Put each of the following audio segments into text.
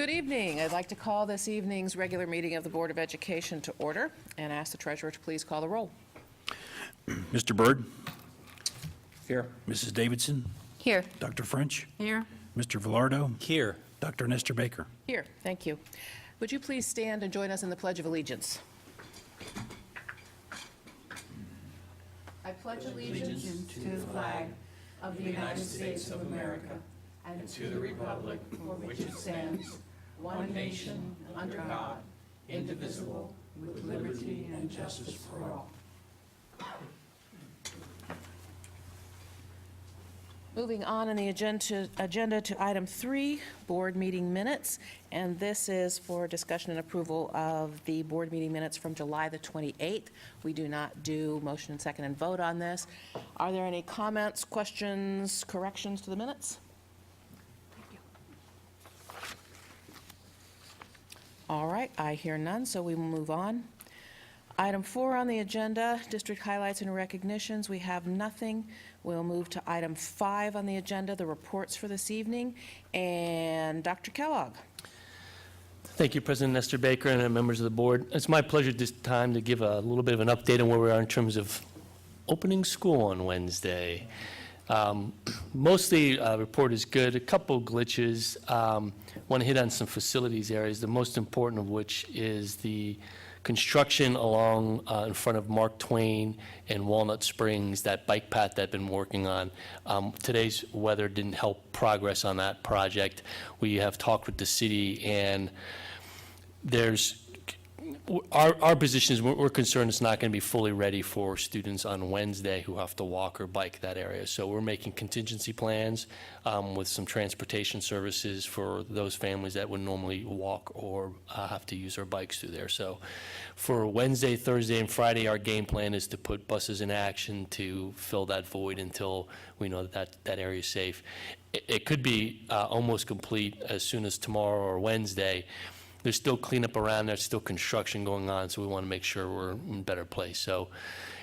Good evening. I'd like to call this evening's regular meeting of the Board of Education to order and ask the treasurer to please call the roll. Mr. Byrd? Here. Mrs. Davidson? Here. Dr. French? Here. Mr. Velardo? Here. Dr. Nestor Baker? Here, thank you. Would you please stand and join us in the Pledge of Allegiance? I pledge allegiance to the flag of the United States of America and to the republic for which it stands, one nation, under God, indivisible, with liberty and justice for all. Moving on in the agenda to item 3, board meeting minutes, and this is for discussion and approval of the board meeting minutes from July the 28th. We do not do motion and second and vote on this. Are there any comments, questions, corrections to the minutes? All right, I hear none, so we will move on. Item 4 on the agenda, district highlights and recognitions. We have nothing. We'll move to item 5 on the agenda, the reports for this evening. And Dr. Kellogg. Thank you, President Nestor Baker and members of the board. It's my pleasure this time to give a little bit of an update on where we are in terms of opening school on Wednesday. Mostly, report is good. A couple glitches. Want to hit on some facilities areas, the most important of which is the construction along in front of Mark Twain and Walnut Springs, that bike path that I've been working on. Today's weather didn't help progress on that project. We have talked with the city, and there's our position is we're concerned it's not going to be fully ready for students on Wednesday who have to walk or bike that area. So we're making contingency plans with some transportation services for those families that would normally walk or have to use their bikes through there. So for Wednesday, Thursday, and Friday, our game plan is to put buses in action to fill that void until we know that area is safe. It could be almost complete as soon as tomorrow or Wednesday. There's still cleanup around there, still construction going on, so we want to make sure we're in a better place. So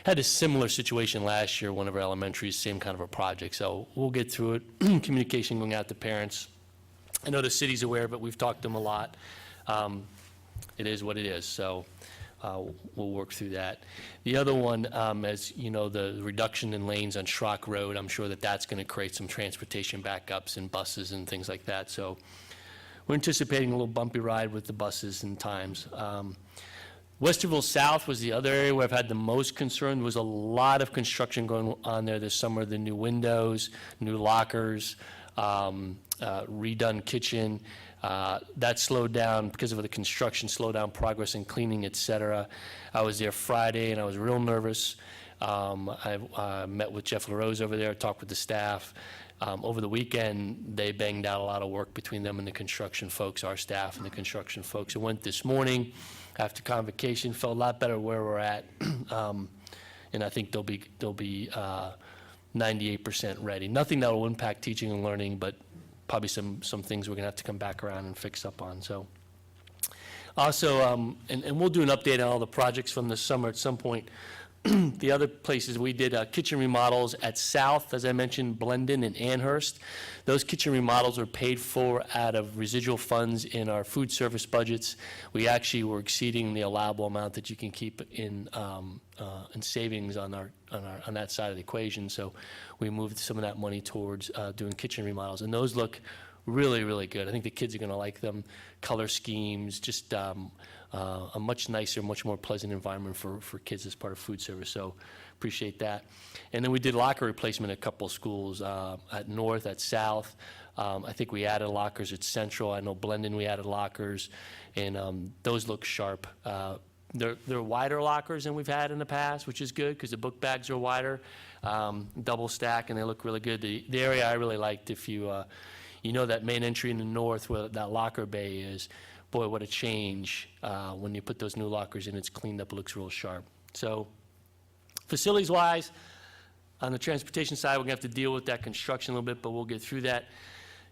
had a similar situation last year, one of our elementaries, same kind of a project. So we'll get through it. Communication going out to parents. I know the city's aware, but we've talked to them a lot. It is what it is, so we'll work through that. The other one, as you know, the reduction in lanes on Schrock Road, I'm sure that's going to create some transportation backups and buses and things like that. So we're anticipating a little bumpy ride with the buses and times. Westerville South was the other area where I've had the most concern. There was a lot of construction going on there this summer, the new windows, new lockers, redone kitchen. That slowed down because of the construction, slowed down progress in cleaning, et cetera. I was there Friday and I was real nervous. I met with Jeff LaRose over there, talked with the staff. Over the weekend, they banged out a lot of work between them and the construction folks, our staff and the construction folks. It went this morning after convocation, felt a lot better where we're at, and I think they'll be 98% ready. Nothing that will impact teaching and learning, but probably some things we're going to have to come back around and fix up on. So, also, and we'll do an update on all the projects from this summer at some point. The other places we did kitchen remodels at South, as I mentioned, Blendon and Amherst. Those kitchen remodels were paid for out of residual funds in our food service budgets. We actually were exceeding the allowable amount that you can keep in savings on that side of the equation. So we moved some of that money towards doing kitchen remodels, and those look really, really good. I think the kids are going to like them. Color schemes, just a much nicer, much more pleasant environment for kids as part of food service. So appreciate that. And then we did locker replacement at a couple of schools, at North, at South. I think we added lockers at Central. I know Blendon, we added lockers, and those look sharp. They're wider lockers than we've had in the past, which is good because the book bags are wider, double stack, and they look really good. The area I really liked, if you know that main entry in the north where that locker bay is, boy, what a change when you put those new lockers in. It's cleaned up, it looks real sharp. So facilities-wise, on the transportation side, we're going to have to deal with that construction a little bit, but we'll get through that.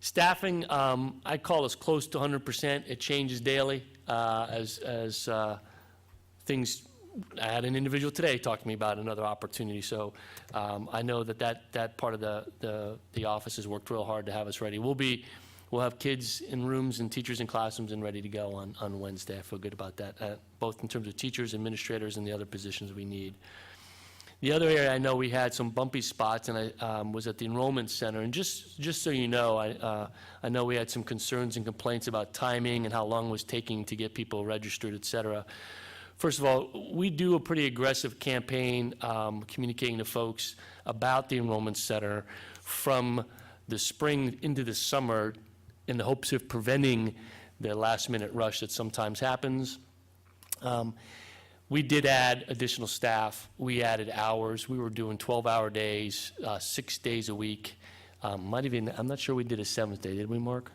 Staffing, I call us close to 100%. It changes daily as things. I had an individual today talk to me about another opportunity, so I know that part of the office has worked real hard to have us ready. We'll we'll have kids in rooms and teachers in classrooms and ready to go on Wednesday. I feel good about that, both in terms of teachers, administrators, and the other positions we need. The other area I know we had some bumpy spots, and I was at the enrollment center. And just so you know, I know we had some concerns and complaints about timing and how long it was taking to get people registered, et cetera. First of all, we do a pretty aggressive campaign communicating to folks about the enrollment center from the spring into the summer in the hopes of preventing the last-minute rush that sometimes happens. We did add additional staff. We added hours. We were doing 12-hour days, 6 days a week. I'm not sure we did a 7th day, did we, Mark?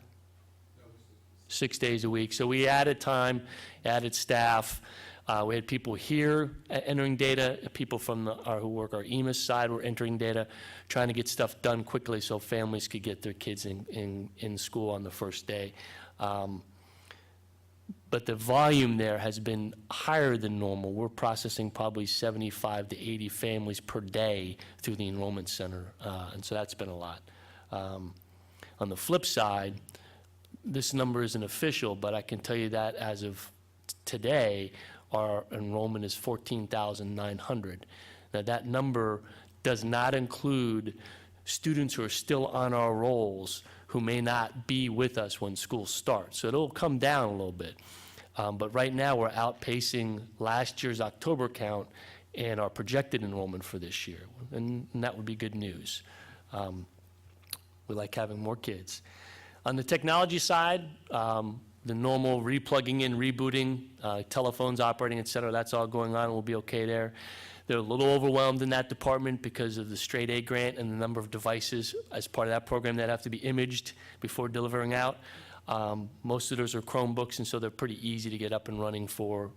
6 days a week. So we added time, added staff. We had people here entering data, people from who work our EMIS side were entering data, trying to get stuff done quickly so families could get their kids in school on the first day. But the volume there has been higher than normal. We're processing probably 75 to 80 families per day through the enrollment center, and so that's been a lot. On the flip side, this number isn't official, but I can tell you that as of today, our enrollment is 14,900. Now, that number does not include students who are still on our rolls who may not be with us when school starts. So it'll come down a little bit. But right now, we're outpacing last year's October count and our projected enrollment for this year. And that would be good news. We like having more kids. On the technology side, the normal replugging in, rebooting, telephones operating, et cetera, that's all going on. We'll be okay there. They're a little overwhelmed in that department because of the straight A grant and the number of devices as part of that program that have to be imaged before delivering out. Most of those are Chromebooks, and so they're pretty easy to get up and running for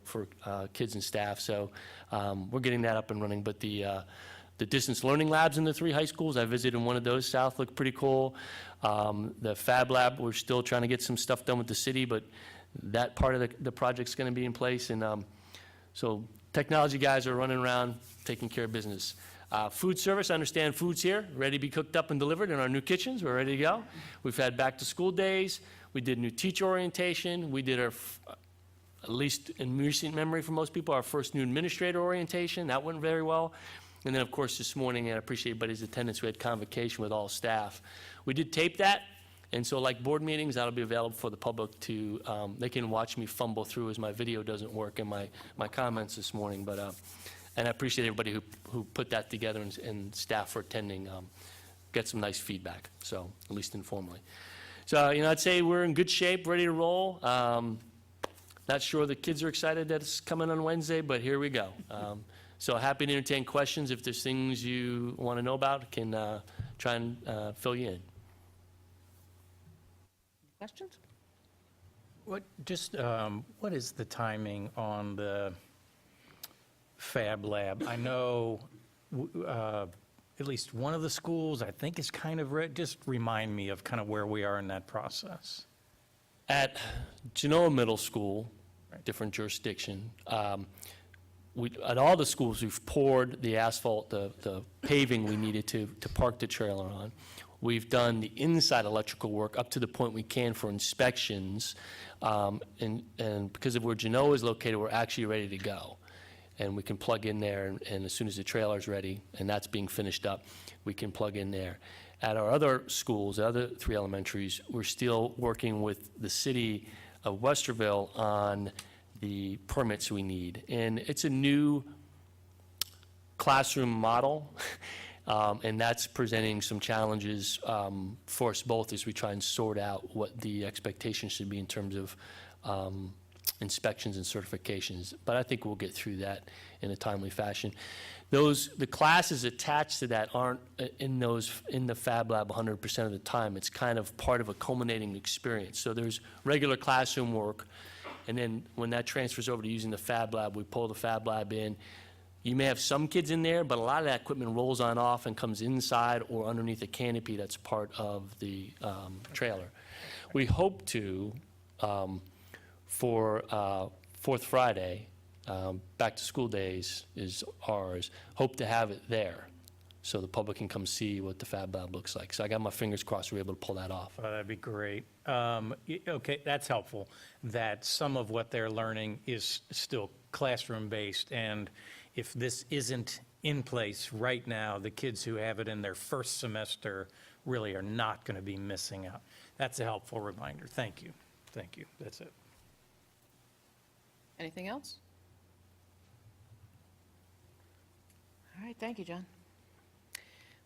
kids and staff. So we're getting that up and running. But the distance learning labs in the 3 high schools, I visited one of those south, looked pretty cool. The Fab Lab, we're still trying to get some stuff done with the city, but that part of the project's going to be in place. And so technology guys are running around taking care of business. Food service, I understand food's here, ready to be cooked up and delivered in our new kitchens. We're ready to go. We've had back to school days. We did new teacher orientation. We did our, at least in recent memory for most people, our first new administrator orientation. That went very well. And then, of course, this morning, and I appreciate everybody's attendance, we had convocation with all staff. We did tape that, and so like board meetings, that'll be available for the public to, they can watch me fumble through as my video doesn't work in my comments this morning. But, and I appreciate everybody who put that together and staff for attending, get some nice feedback, so at least informally. So, I'd say we're in good shape, ready to roll. Not sure the kids are excited that it's coming on Wednesday, but here we go. So happy to entertain questions. If there's things you want to know about, can try and fill you in. Questions? What is the timing on the Fab Lab? I know at least one of the schools, I think, is kind of just remind me of kind of where we are in that process. At Genoa Middle School, different jurisdiction, at all the schools, we've poured the asphalt, the paving we needed to park the trailer on. We've done the inside electrical work up to the point we can for inspections. And because of where Genoa is located, we're actually ready to go. And we can plug in there, and as soon as the trailer's ready, and that's being finished up, we can plug in there. At our other schools, the other 3 elementaries, we're still working with the city of Westerville on the permits we need. And it's a new classroom model, and that's presenting some challenges for us both as we try and sort out what the expectations should be in terms of inspections and certifications. But I think we'll get through that in a timely fashion. The classes attached to that aren't in the Fab Lab 100% of the time. It's kind of part of a culminating experience. So there's regular classroom work, and then when that transfers over to using the Fab Lab, we pull the Fab Lab in. You may have some kids in there, but a lot of that equipment rolls on off and comes inside or underneath a canopy that's part of the trailer. We hope to, for Fourth Friday, back to school days is ours, hope to have it there. so the public can come see what the Fab Lab looks like. So I got my fingers crossed we're able to pull that off. Oh, that'd be great. Okay, that's helpful, that some of what they're learning is still classroom-based, and if this isn't in place right now, the kids who have it in their first semester really are not going to be missing out. That's a helpful reminder. Thank you. Thank you. That's it. Anything else? All right, thank you, John.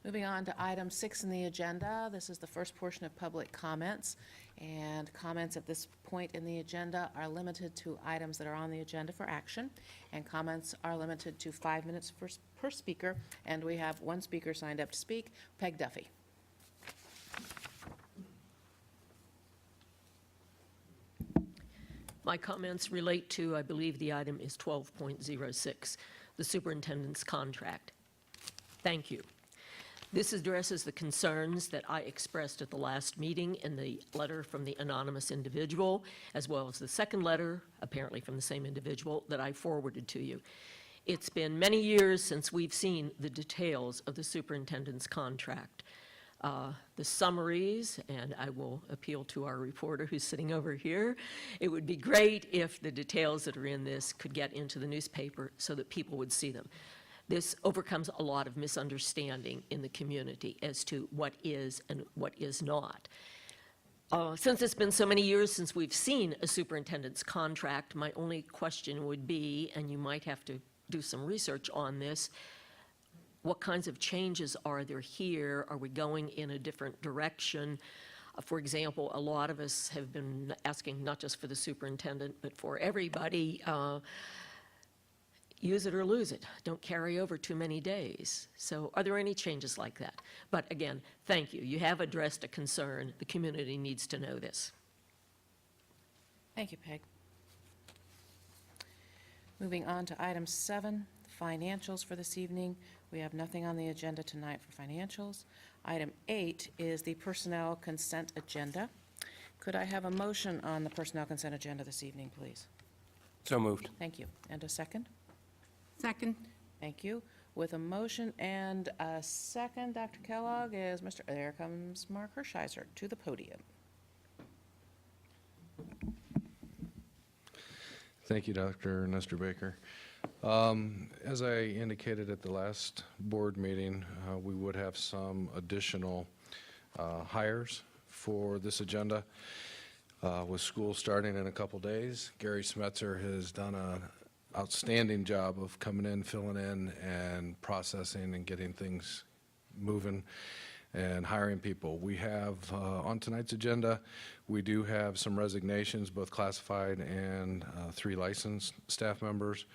Moving on to item 6 in the agenda. This is the first portion of public comments, and comments at this point in the agenda are limited to items that are on the agenda for action, and comments are limited to 5 minutes per speaker, and we have one speaker signed up to speak, Peg Duffy. My comments relate to, I believe the item is 12.06, the superintendent's contract. Thank you. This addresses the concerns that I expressed at the last meeting in the letter from the anonymous individual, as well as the second letter, apparently from the same individual, that I forwarded to you. It's been many years since we've seen the details of the superintendent's contract. The summaries, and I will appeal to our reporter who's sitting over here. It would be great if the details that are in this could get into the newspaper so that people would see them. This overcomes a lot of misunderstanding in the community as to what is and what is not. Since it's been so many years since we've seen a superintendent's contract, my only question would be, and you might have to do some research on this, what kinds of changes are there here? Are we going in a different direction? For example, a lot of us have been asking, not just for the superintendent, but for everybody, use it or lose it. Don't carry over too many days. So are there any changes like that? But again, thank you. You have addressed a concern. The community needs to know this. Thank you, Peg. Moving on to item 7, financials for this evening. We have nothing on the agenda tonight for financials. Item 8 is the personnel consent agenda. Could I have a motion on the personnel consent agenda this evening, please? So moved. Thank you. And a second? Second. Thank you. With a motion and a second, Dr. Kellogg, there comes Mark Hershiser to the podium. Thank you, Dr. Nestor Baker. As I indicated at the last board meeting, we would have some additional hires for this agenda. With school starting in a couple days, Gary Smetzer has done an outstanding job of coming in, filling in, and processing and getting things moving and hiring people. We have, on tonight's agenda, we do have some resignations, both classified and 3 licensed staff members.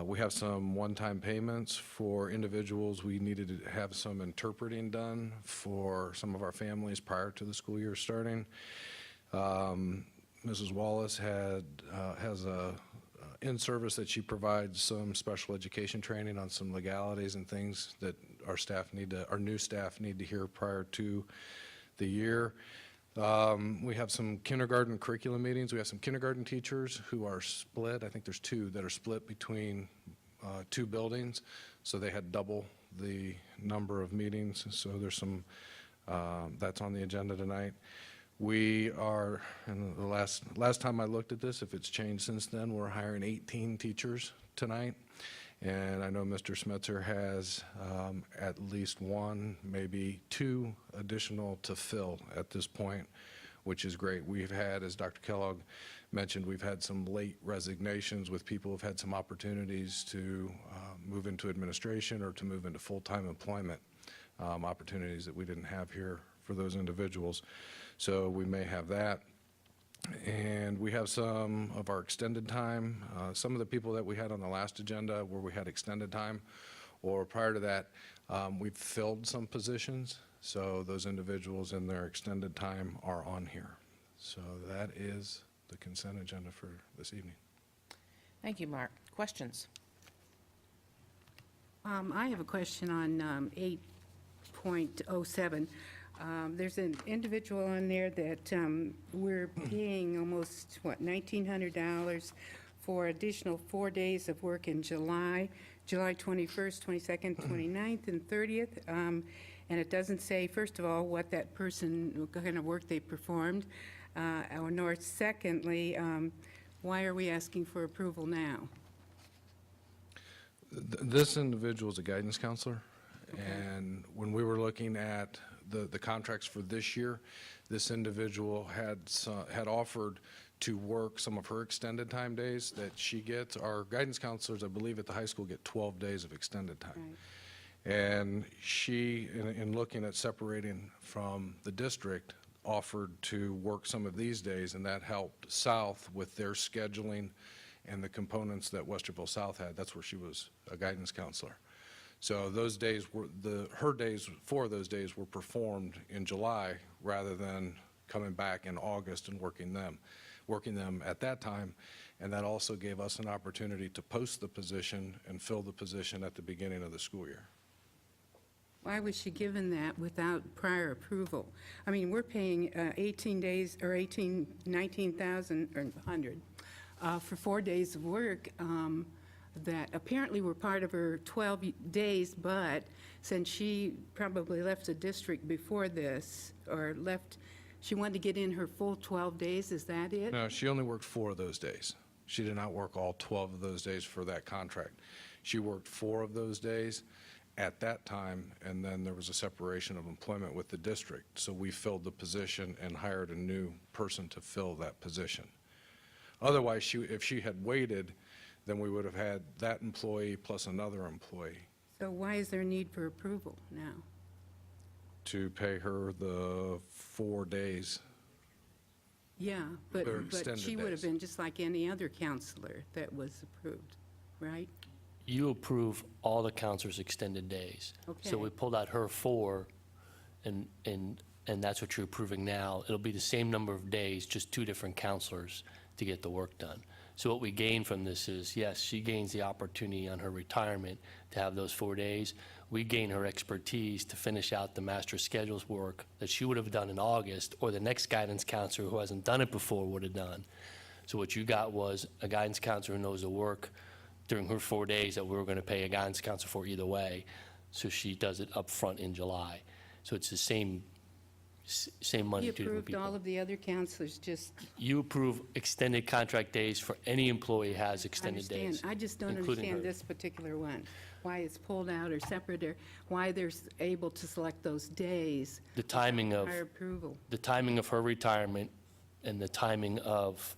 We have some one-time payments for individuals. We needed to have some interpreting done for some of our families prior to the school year starting. Mrs. Wallace has a in-service that she provides some special education training on some legalities and things that our new staff need to hear prior to the year. We have some kindergarten curriculum meetings. We have some kindergarten teachers who are split. I think there's 2 that are split between 2 buildings, so they had double the number of meetings. So there's some, that's on the agenda tonight. We are, and the last time I looked at this, if it's changed since then, we're hiring 18 teachers tonight. And I know Mr. Smetzer has at least 1, maybe 2 additional to fill at this point, which is great. We've had, as Dr. Kellogg mentioned, we've had some late resignations with people who've had some opportunities to move into administration or to move into full-time employment, opportunities that we didn't have here for those individuals. So we may have that. And we have some of our extended time. Some of the people that we had on the last agenda where we had extended time, or prior to that, we've filled some positions. So those individuals in their extended time are on here. So that is the consent agenda for this evening. Thank you, Mark. Questions? I have a question on 8.07. There's an individual on there that we're paying almost, $1,900 for additional 4 days of work in July. July 21st, 22nd, 29th, and 30th. And it doesn't say, first of all, what that person, what kind of work they performed, nor secondly, why are we asking for approval now? This individual is a guidance counselor, and when we were looking at the contracts for this year, this individual had offered to work some of her extended time days that she gets. Our guidance counselors, I believe, at the high school get 12 days of extended time. Right. And she, in looking at separating from the district, offered to work some of these days, and that helped South with their scheduling and the components that Westerville South had. That's where she was a guidance counselor. So those days were, her days, 4 of those days were performed in July rather than coming back in August and working them at that time. And that also gave us an opportunity to post the position and fill the position at the beginning of the school year. Why was she given that without prior approval? I mean, we're paying 18 days, or 19,000, or 100, for 4 days of work that apparently were part of her 12 days, but since she probably left the district before this, or left, she wanted to get in her full 12 days, is that it? No, she only worked 4 of those days. She did not work all 12 of those days for that contract. She worked 4 of those days at that time, and then there was a separation of employment with the district. So we filled the position and hired a new person to fill that position. Otherwise, if she had waited, then we would have had that employee plus another employee So why is there a need for approval now? to pay her the 4 days. Yeah, but Or extended she would have days. been just like any other counselor that was approved, right? You approve all the counselors' extended days. So we Okay. pulled out her 4, and that's what you're approving now. It'll be the same number of days, just 2 different counselors to get the work done. So what we gain from this is, yes, she gains the opportunity on her retirement to have those 4 days. We gain her expertise to finish out the master schedules work that she would have done in August, or the next guidance counselor who hasn't done it before would have done. So what you got was a guidance counselor who knows the work during her 4 days that we were going to pay a guidance counselor for either way. So she does it up front in July. So it's the same money You to different approved people. all of the other counselors, just, You approve extended contract days for any employee has I extended understand. days. I just don't including understand her. this particular one, why it's pulled out or separate, or why they're able to select those days. The timing of, Prior approval. the timing of her retirement and the timing of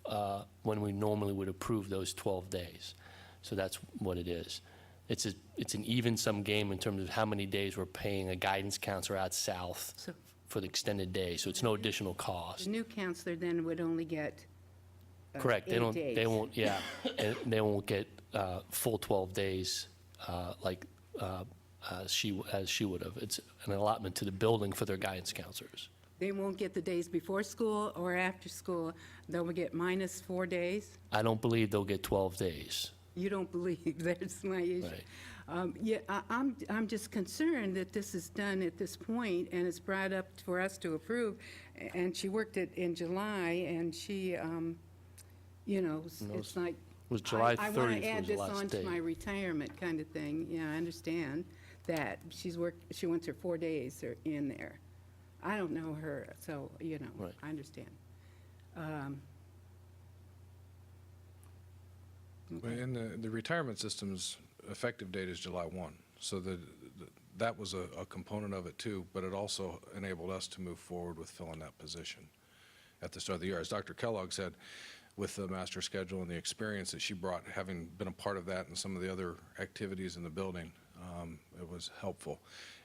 when we normally would approve those 12 days. So that's what it is. It's an even-sum game in terms of how many days we're paying a guidance counselor out south So for the extended day, so it's no additional the cost. new counselor then would only get Correct, 8 days. they won't, yeah, and they won't get full 12 days like she would have. It's an allotment to the building for their guidance counselors. They won't get the days before school or after school. They'll get minus 4 days? I don't believe they'll get 12 days. You don't believe, that's my issue. Right. Yeah, I'm just concerned that this is done at this point, and it's brought up for us to approve, and she worked it in July, and she, you know, it's like. was July I 30th want to add was the this last on to day. my retirement kind of thing. Yeah, I understand that. She wants her 4 days in there. I don't know her, so, you know, Right. I understand. In the retirement system's effective date is July 1. So that was a component of it too, but it also enabled us to move forward with filling that position at the start of the year. As Dr. Kellogg said, with the master schedule and the experience that she brought, having been a part of that and some of the other activities in the building, it was helpful.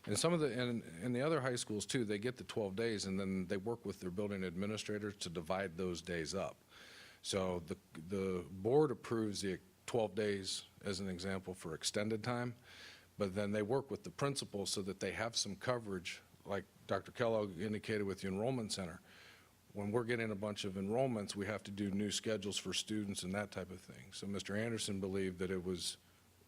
And some of in the other high schools too, they get the 12 days and then they work with their building administrators to divide those days up. So the board approves the 12 days as an example for extended time, but then they work with the principals so that they have some coverage, like Dr. Kellogg indicated with the enrollment center. When we're getting a bunch of enrollments, we have to do new schedules for students and that type of thing. So Mr. Anderson believed that it was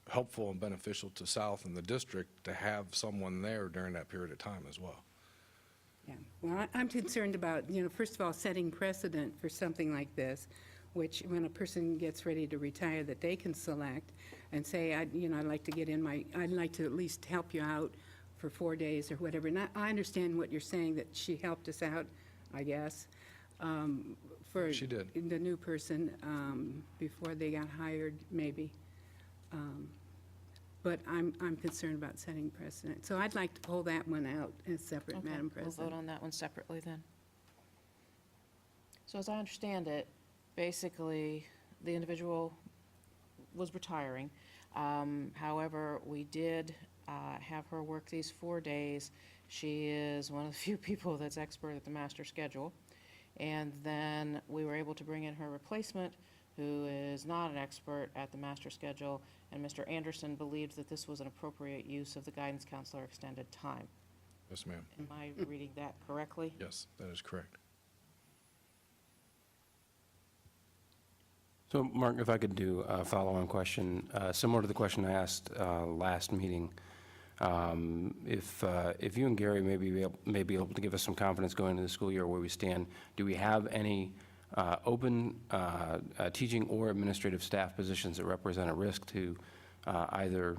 helpful and beneficial to South and the district to have someone there during that period of time as well. Yeah, well, I'm concerned about, you know, first of all, setting precedent for something like this, which when a person gets ready to retire, that they can select and say, I'd like to I'd like to at least help you out for 4 days or whatever. And I understand what you're saying, that she helped us out, I guess, for She did. the new person before they got hired, maybe. But I'm concerned about setting precedent. So I'd like to pull that one out as separate, Okay, Madam we'll President. vote on that one separately then. So as I understand it, basically, the individual was retiring. However, we did have her work these 4 days. She is one of the few people that's expert at the master schedule. And then we were able to bring in her replacement, who is not an expert at the master schedule, and Mr. Anderson believed that this was an appropriate use of the guidance counselor extended time. Yes, ma'am. Am I reading that correctly? Yes, that is correct. So, Mark, if I could do a follow-on question, similar to the question I asked last meeting. If you and Gary may be able to give us some confidence going into the school year where we stand, do we have any open teaching or administrative staff positions that represent a risk to either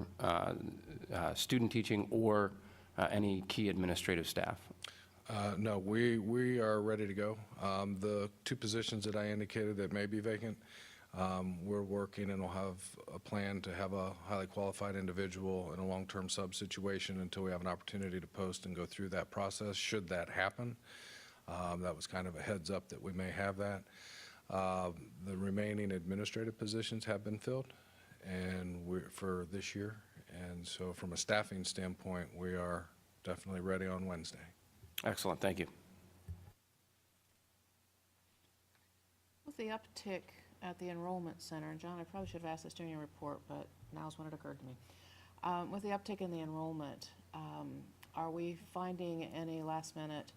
student teaching or any key administrative staff? No, we are ready to go. The 2 positions that I indicated that may be vacant, we're working and we'll have a plan to have a highly qualified individual in a long-term sub situation until we have an opportunity to post and go through that process, should that happen. That was kind of a heads up that we may have that. The remaining administrative positions have been filled and for this year. And so from a staffing standpoint, we are definitely ready on Wednesday. Excellent, thank you. With the uptick at the enrollment center, and John, I probably should have asked this during your report, but now's when it occurred to me. With the uptick in the enrollment, are we finding any last-minute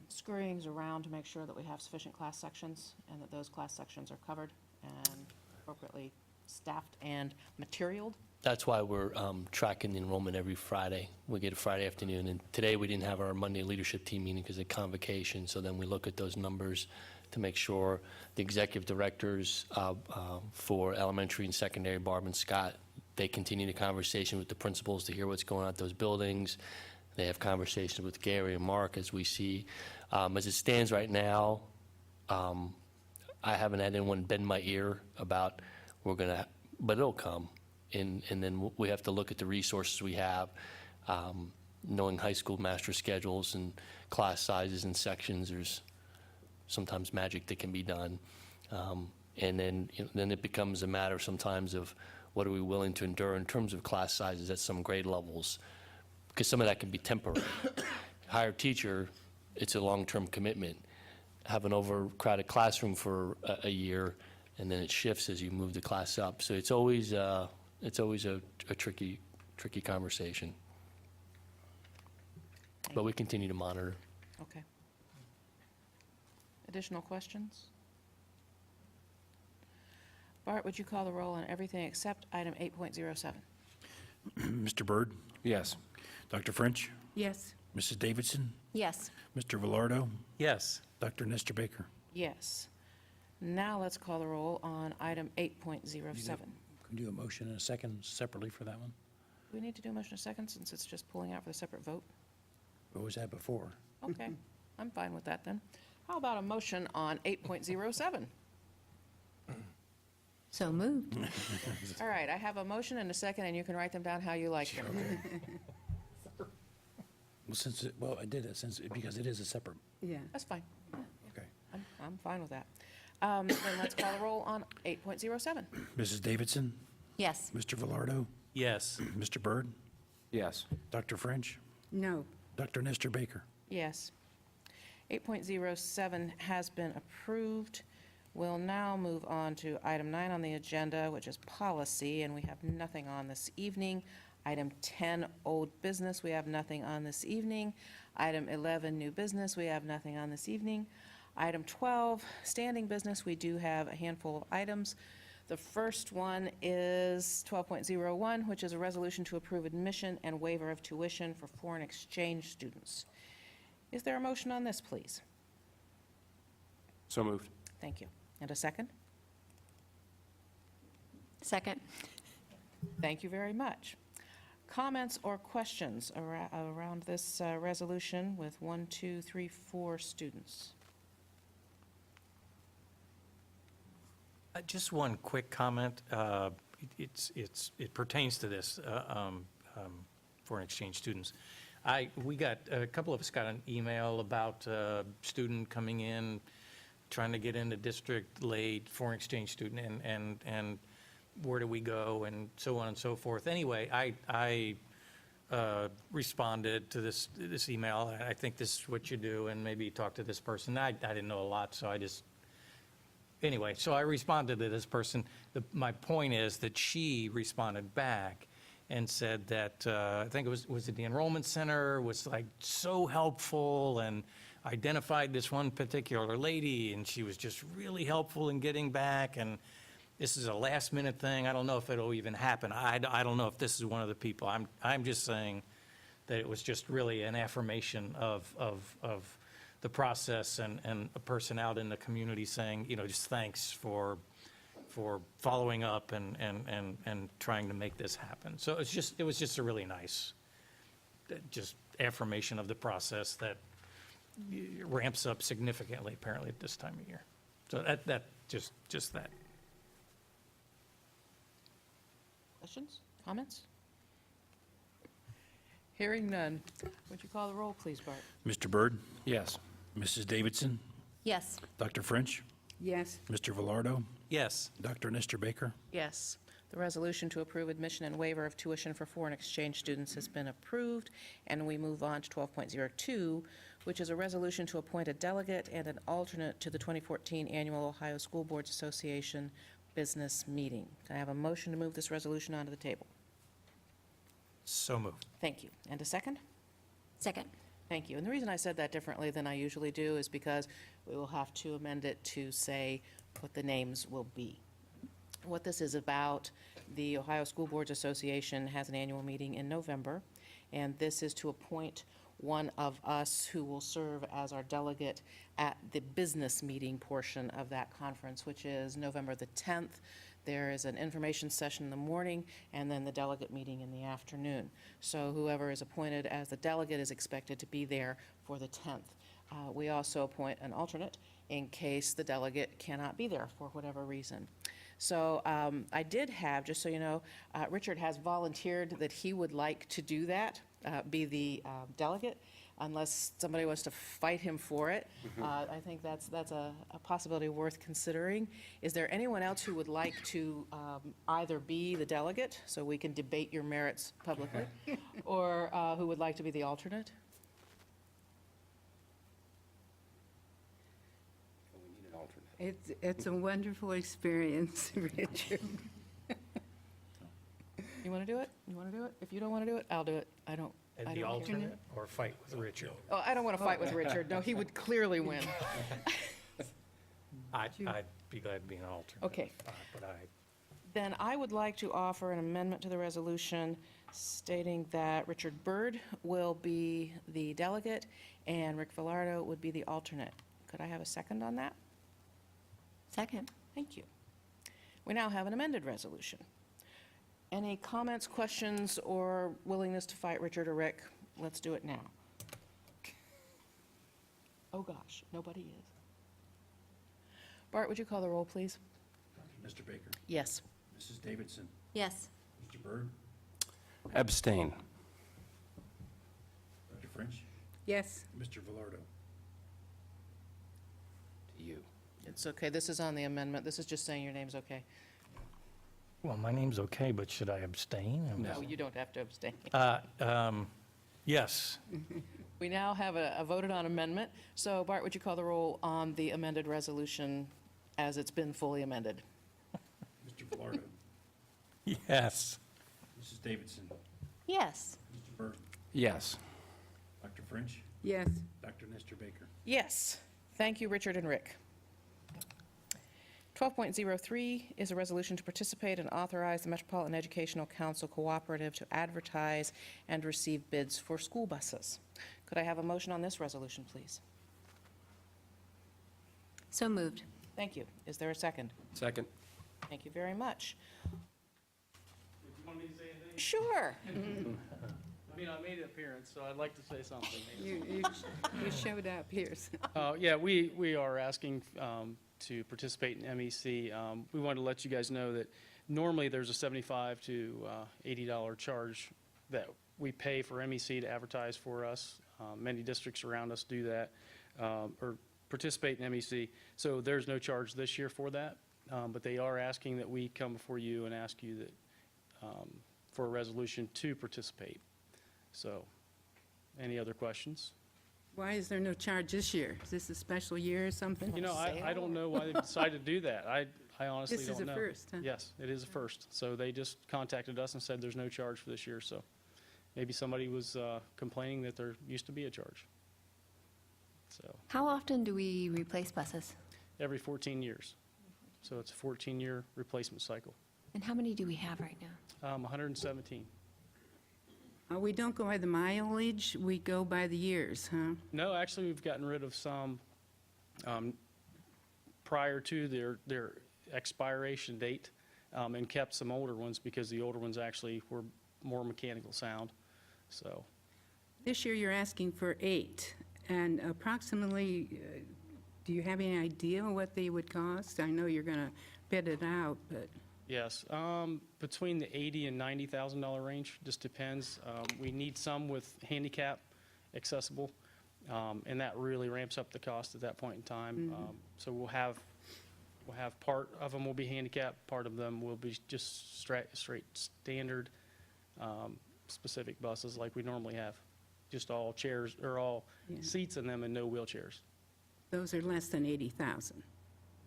scurryings around to make sure that we have sufficient class sections and that those class sections are covered and appropriately staffed and materialed? That's why we're tracking the enrollment every Friday. We get a Friday afternoon, and today we didn't have our Monday leadership team meeting because of convocation, so then we look at those numbers to make sure the executive directors for elementary and secondary, Barb and Scott, they continue the conversation with the principals to hear what's going on at those buildings. They have conversations with Gary and Mark as we see. As it stands right now, I haven't had anyone bend my ear about but it'll come. And then we have to look at the resources we have, knowing high school master schedules and class sizes and sections. There's sometimes magic that can be done. And then it becomes a matter sometimes of what are we willing to endure in terms of class sizes at some grade levels, because some of that can be temporary. Hire a teacher, it's a long-term commitment. Have an overcrowded classroom for a year, and then it shifts as you move the class up. So it's always a tricky conversation. But we continue to monitor. Okay. Additional questions? Bart, would you call the roll on everything except item 8.07? Mr. Byrd? Yes. Dr. French? Yes. Mrs. Davidson? Yes. Mr. Velardo? Yes. Dr. Nestor Baker? Yes. Now let's call the roll on item 8.07. Can we do a motion and a second separately for that one? Do we need to do a motion in a second since it's just pulling out for the separate vote? What was that before? Okay, I'm fine with that then. How about a motion on 8.07? So moved. All right, I have a motion and a second, and you can write them down how you like them. Well, I did it because it is a separate, Yeah. That's fine. okay. I'm fine with that. Then let's call the roll on 8.07. Mrs. Davidson? Yes. Mr. Velardo? Yes. Mr. Byrd? Yes. Dr. French? No. Dr. Nestor Baker? Yes. 8.07 has been approved. We'll now move on to item 9 on the agenda, which is policy, and we have nothing on this evening. Item 10, old business, we have nothing on this evening. Item 11, new business, we have nothing on this evening. Item 12, standing business, we do have a handful of items. The first one is 12.01, which is a resolution to approve admission and waiver of tuition for foreign exchange students. Is there a motion on this, please? So moved. Thank you. And a second? Second. Thank you very much. Comments or questions around this resolution with 1, 2, 3, 4 students? Just one quick comment. It pertains to this, foreign exchange students. We got, a couple of us got an email about a student coming in, trying to get into district late, foreign exchange student, and where do we go, and so on and so forth. Anyway, I responded to this email. I think this is what you do, and maybe talk to this person. I didn't know a lot, so I just, anyway, so I responded to this person. My point is that she responded back and said that, I think it was it the enrollment center was like so helpful, and identified this one particular lady, and she was just really helpful in getting back, and this is a last-minute thing. I don't know if it'll even happen. I don't know if this is one of the people. I'm just saying that it was just really an affirmation of the process, and a person out in the community saying, just thanks for following up and trying to make this happen. So it was just a really nice, just affirmation of the process that ramps up significantly apparently at this time of year. So that just that. Questions? Comments? Hearing none. Would you call the roll, please, Bart? Mr. Byrd? Yes. Mrs. Davidson? Yes. Dr. French? Yes. Mr. Velardo? Yes. Dr. Nestor Baker? Yes. The resolution to approve admission and waiver of tuition for foreign exchange students has been approved, and we move on to 12.02, which is a resolution to appoint a delegate and an alternate to the 2014 Annual Ohio School Boards Association Business Meeting. Can I have a motion to move this resolution onto the table? So moved. Thank you. And a second? Second. Thank you. And the reason I said that differently than I usually do is because we will have to amend it to say what the names will be. What this is about, the Ohio School Boards Association has an annual meeting in November, and this is to appoint one of us who will serve as our delegate at the business meeting portion of that conference, which is November the 10th. There is an information session in the morning, and then the delegate meeting in the afternoon. So whoever is appointed as the delegate is expected to be there for the 10th. We also appoint an alternate in case the delegate cannot be there for whatever reason. So I did have, just so you know, Richard has volunteered that he would like to do that, be the delegate, unless somebody wants to fight him for it. I think that's a possibility worth considering. Is there anyone else who would like to either be the delegate, so we can debate your merits publicly, or who would like to be the alternate? We need an alternate. It's a wonderful experience, Richard. You want to do it? You want to do it? If you don't want to do it, I'll do it. I don't And care. the alternate or fight with Richard? Oh, I don't want to fight with Richard. No, he would clearly win. I'd be glad to be an alternate. Okay. But Then I would like to offer an amendment to the resolution stating that Richard Byrd will be the delegate and Rick Velardo would be the alternate. Could I have a second on that? Second. Thank you. We now have an amended resolution. Any comments, questions, or willingness to fight Richard or Rick? Let's do it now. Oh, gosh, nobody is. Bart, would you call the roll, please? Mr. Baker? Yes. Mrs. Davidson? Yes. Mr. Byrd? Abstain. Dr. French? Yes. Mr. Velardo? To you. It's okay. This is on the amendment. This is just saying your name's okay. well, my name's okay, but should I abstain? No, you don't have to abstain. Yes. We now have a voted on amendment. So Bart, would you call the roll on the amended resolution as it's been fully amended? Mr. Velardo? Yes. Mrs. Davidson? Yes. Mr. Byrd? Yes. Dr. French? Yes. Dr. Nestor Baker? Yes. Thank you, Richard and Rick. 12.03 is a resolution to participate and authorize the Metropolitan Educational Council Cooperative to advertise and receive bids for school buses. Could I have a motion on this resolution, please? So moved. Thank you. Is there a second? Second. Thank you very much. You want me to say anything? Sure. I mean, I made an appearance, so I'd like to say something. You showed up here, so. Yeah, we are asking to participate in MEC. We wanted to let you guys know that normally there's a $75 to $80 charge that we pay for MEC to advertise for us. Many districts around us do that, or participate in MEC. So there's no charge this year for that, but they are asking that we come before you and ask you that, for a resolution to participate. So, any other questions? Why is there no charge this year? Is this a special year or something? You know, I don't know why they decided to do that. I honestly This don't is know. a first, huh? Yes, it is a first. So they just contacted us and said there's no charge for this year, so maybe somebody was complaining that there used to be a charge. So, How often do we replace buses? every 14 years. So it's a 14-year replacement cycle. And how many do we have right now? 117. We don't go by the mileage, we go by the years, huh? No, actually, we've gotten rid of some prior to their expiration date, and kept some older ones because the older ones actually were more mechanical sound. So, This year you're asking for 8, and approximately, do you have any idea what they would cost? I know you're going to bid it out, but yes, between the $80,000 and $90,000 range, just depends. We need some with handicap accessible, and that really ramps up the cost at that point in time. So we'll have part of them will be handicap, part of them will be just straight standard specific buses like we normally have. Just all chairs, or all Yeah. seats in them and no wheelchairs. those are less than 80,000.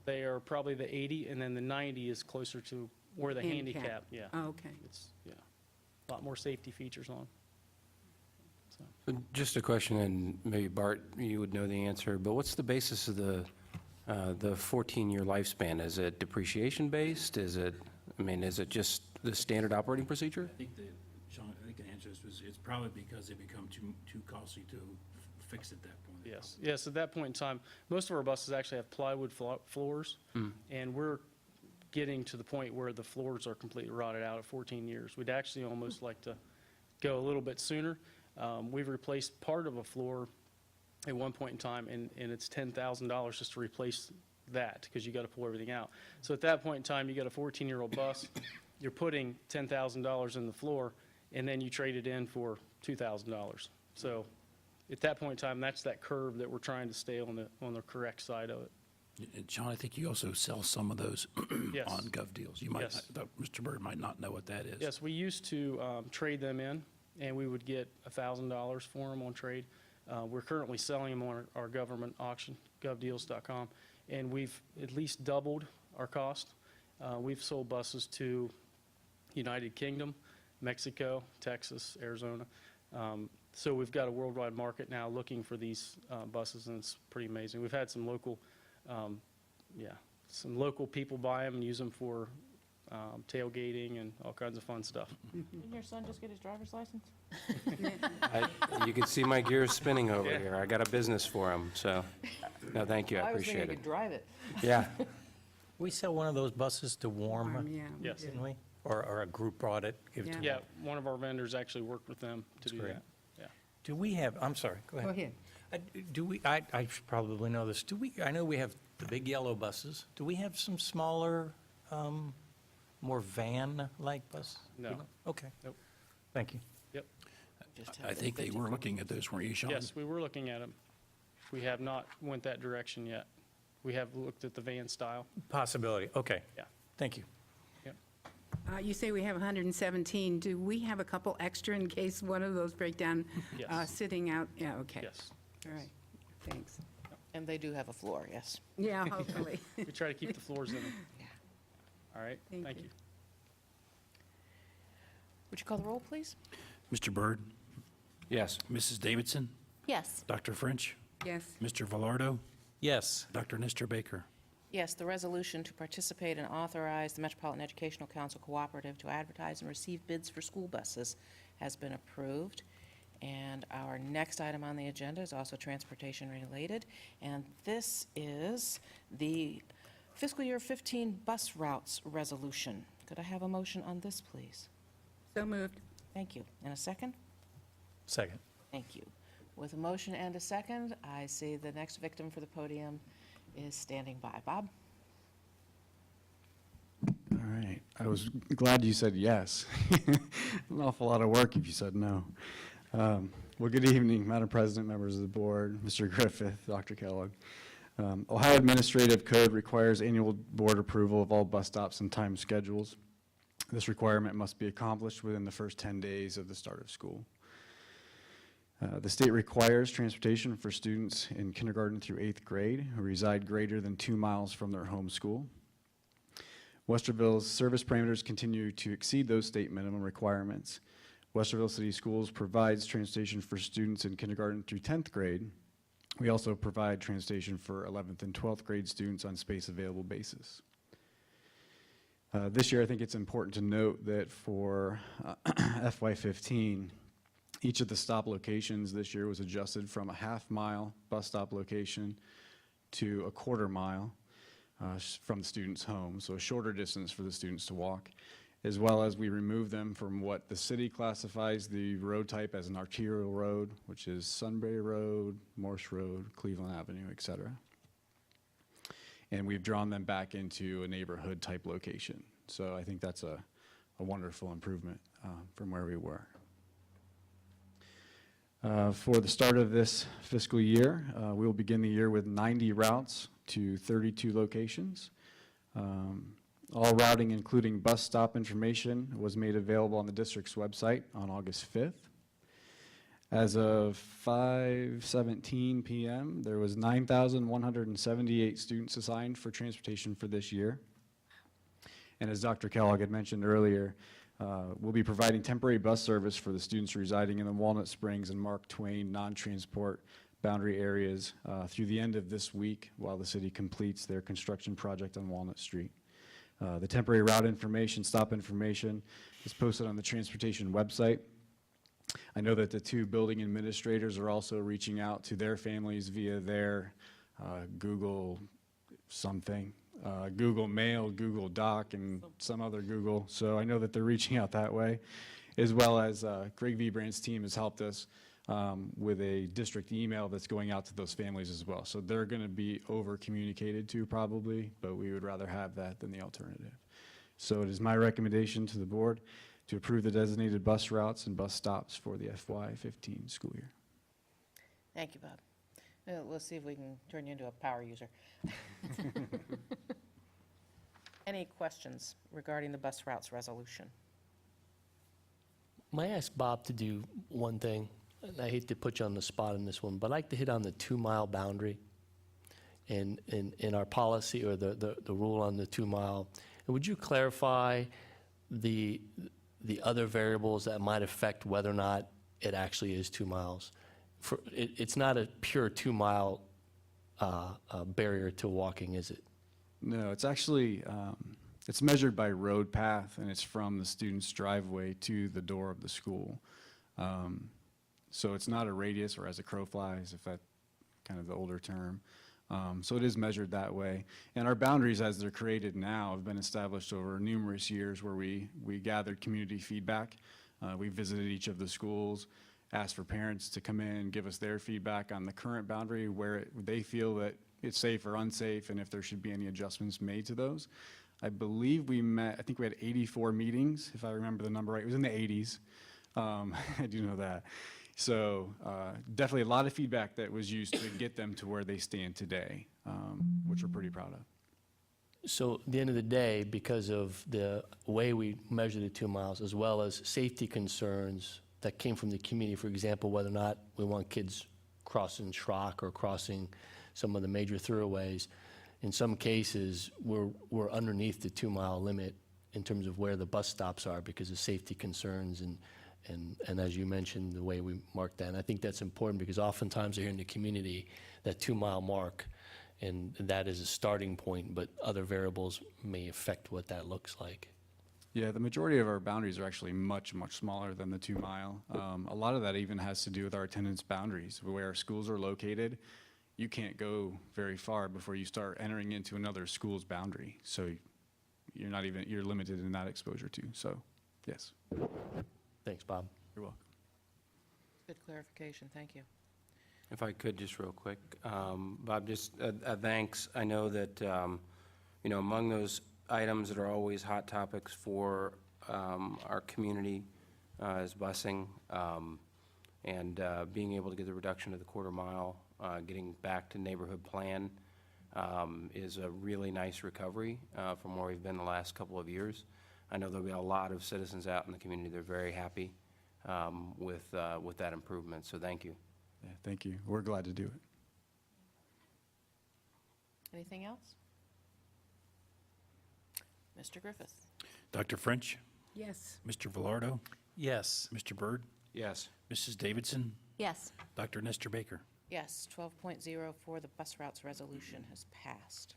They are probably the 80, and then the 90 is closer to where the handicap, yeah. Oh, okay. It's, yeah, a lot more safety features on. So, Just a question, and maybe Bart, you would know the answer, but what's the basis of the 14-year lifespan? Is it depreciation-based? Is it just the standard operating procedure? I think Sean, I think the answer is it's probably because they become too costly to fix at that point. yes, at that point in time, most of our buses actually have plywood floors, and we're getting to the point where the floors are completely rotted out at 14 years. We'd actually almost like to go a little bit sooner. We've replaced part of a floor at one point in time, and it's $10,000 just to replace that, because you got to pull everything out. So at that point in time, you got a 14-year-old bus, you're putting $10,000 in the floor, and then you trade it in for $2,000. So at that point in time, that's that curve that we're trying to stay on the correct side of it. And John, I think you also sell some of those Yes. on Gov Deals. You might, Yes. Mr. Bird might not know what that is. Yes, we used to trade them in, and we would get $1,000 for them on trade. We're currently selling them on our government auction, govdeals.com, and we've at least doubled our cost. We've sold buses to United Kingdom, Mexico, Texas, Arizona. So we've got a worldwide market now looking for these buses, and it's pretty amazing. We've had some local, some local people buy them and use them for tailgating and all kinds of fun stuff. Didn't your son just get his driver's license? You can see my gears spinning over here. I got a business for him, so, no, thank you, I appreciate it. drive it. Yeah, We sell one of those buses to Warm, Yeah. we Yes. did. didn't we? Or a group brought it, give it to Yeah. Warm. Yeah, one of our vendors actually worked with them to do great. that. Yeah. Do we have, I'm sorry, go Go ahead. ahead. Do we, I should probably know this, I know we have the big yellow buses. Do we have some smaller, more van-like buses? No. Okay. Nope. Thank you. Yep. I think they were looking at those, weren't you, Sean? Yes, we were looking at them. We have not went that direction yet. We have looked at the van style. Possibility, okay. Yeah. Thank you. Yep. You say we have 117. Do we have a couple extra in case one of those break down Yes. sitting out? Yeah, okay. Yes. All right, thanks. And they do have a floor, yes. Yeah, hopefully. We try to keep the floors in them. Yeah. All right, Thank thank you. you. Would you call the roll, please? Mr. Bird, yes. Mrs. Davidson, Yes. Dr. French, Yes, Mr. Velardo, Yes. Dr. Nestor Baker. Yes, the resolution to participate and authorize the Metropolitan Educational Council Cooperative to advertise and receive bids for school buses has been approved. And our next item on the agenda is also transportation related, and this is the Fiscal year 15 bus routes resolution. Could I have a motion on this, please? So moved. Thank you. And a second? Second. Thank you. With a motion and a second, I see the next victim for the podium is standing by. Bob? All right. I was glad you said yes. An awful lot of work if you said no. Well, good evening, Madam President, members of the board, Mr. Griffith, Dr. Kellogg. Ohio Administrative Code requires annual board approval of all bus stops and time schedules. This requirement must be accomplished within the first 10 days of the start of school. The state requires transportation for students in kindergarten through 8th grade who reside greater than 2 miles from their home school. Westerville's service parameters continue to exceed those state minimum requirements. Westerville City Schools provides transportation for students in kindergarten through 10th grade. We also provide transportation for 11th and 12th grade students on space available basis. This year, I think it's important to note that for FY15, each of the stop locations this year was adjusted from a half-mile bus stop location to a quarter-mile from the student's home, so a shorter distance for the students to walk, as well as we remove them from what the city classifies the road type as an arterial road, which is Sunbury Road, Morse Road, Cleveland Avenue, et cetera. And we've drawn them back into a neighborhood type location. So I think that's a wonderful improvement from where we were. For the start of this fiscal year, we will begin the year with 90 routes to 32 locations. All routing, including bus stop information, was made available on the district's website on August 5th. As of 5:17 p.m., there was 9,178 students assigned for transportation for this year. And as Dr. Kellogg had mentioned earlier, we'll be providing temporary bus service for the students residing in the Walnut Springs and Mark Twain non-transport boundary areas through the end of this week while the city completes their construction project on Walnut Street. The temporary route information, stop information, is posted on the transportation website. I know that the two building administrators are also reaching out to their families via their Google something, Google Mail, Google Doc, and some other Google. So I know that they're reaching out that way, as well as Greg V. Brandt's team has helped us with a district email that's going out to those families as well. So they're going to be over-communicated to probably, but we would rather have that than the alternative. So it is my recommendation to the board to approve the designated bus routes and bus stops for the FY15 school year. Thank you, Bob. We'll see if we can turn you into a power user. Any questions regarding the bus routes resolution? May I ask Bob to do one thing? And I hate to put you on the spot on this one, but I'd like to hit on the 2-mile boundary in our policy or the rule on the 2-mile. And would you clarify the other variables that might affect whether or not it actually is 2 miles? It's not a pure 2-mile barrier to walking, is it? No, it's actually, it's measured by road path, and it's from the student's driveway to the door of the school. So it's not a radius or as a crow flies, if that's kind of the older term. So it is measured that way. And our boundaries as they're created now have been established over numerous years where we gathered community feedback. We visited each of the schools, asked for parents to come in, give us their feedback on the current boundary, where they feel that it's safe or unsafe, and if there should be any adjustments made to those. I believe we met, I think we had 84 meetings, if I remember the number right. It was in the 80s. I do know that. So definitely a lot of feedback that was used to get them to where they stand today, which we're pretty proud of. So at the end of the day, because of the way we measure the 2 miles, as well as safety concerns that came from the community, for example, whether or not we want kids crossing Schrock or crossing some of the major thoroughways, in some cases, we're underneath the 2-mile limit in terms of where the bus stops are because of safety concerns and as you mentioned, the way we mark that. And I think that's important because oftentimes here in the community, that 2-mile mark, and that is a starting point, but other variables may affect what that looks like. Yeah, the majority of our boundaries are actually much, much smaller than the 2-mile. A lot of that even has to do with our attendance boundaries, where our schools are located. you can't go very far before you start entering into another school's boundary. So you're limited in that exposure too. So, yes, Thanks, Bob. you're welcome. Good clarification, thank you. If I could, just real quick, Bob, just thanks. I know that, among those items that are always hot topics for our community is busing, and being able to get the reduction of the quarter mile, getting back to neighborhood plan is a really nice recovery from where we've been the last couple of years. I know there'll be a lot of citizens out in the community that are very happy with that improvement, so thank you. Yeah, thank you. We're glad to do it. Anything else? Mr. Griffith? Dr. French, Yes. Mr. Velardo, Yes. Mr. Byrd, Yes. Mrs. Davidson, Yes. Dr. Nestor Baker. Yes, 12.04, the bus routes resolution has passed.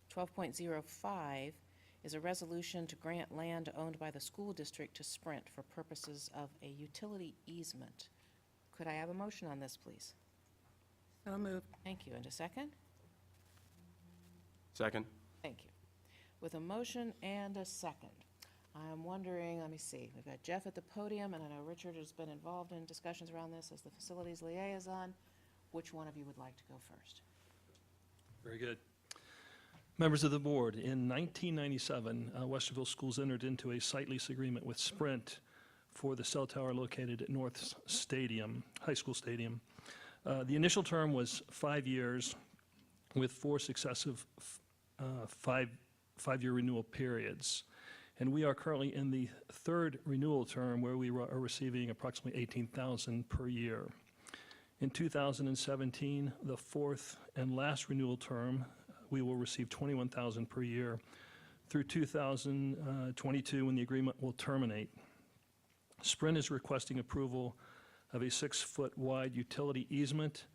12.05 is a resolution to grant land owned by the school district to Sprint for purposes of a utility easement. Could I have a motion on this, please? So moved. Thank you. And a second? Second? Thank you. With a motion and a second, I'm wondering, let me see, we've got Jeff at the podium, and I know Richard has been involved in discussions around this as the facilities liaison. Which one of you would like to go first? Very good. Members of the board, in 1997, Westerville Schools entered into a site lease agreement with Sprint for the cell tower located at North Stadium, High School Stadium. The initial term was 5 years with 4 successive five-year renewal periods. And we are currently in the 3rd renewal term where we are receiving approximately $18,000 per year. In 2017, the 4th and last renewal term, we will receive $21,000 per year through 2022 when the agreement will terminate. Sprint is requesting approval of a 6-foot wide utility easement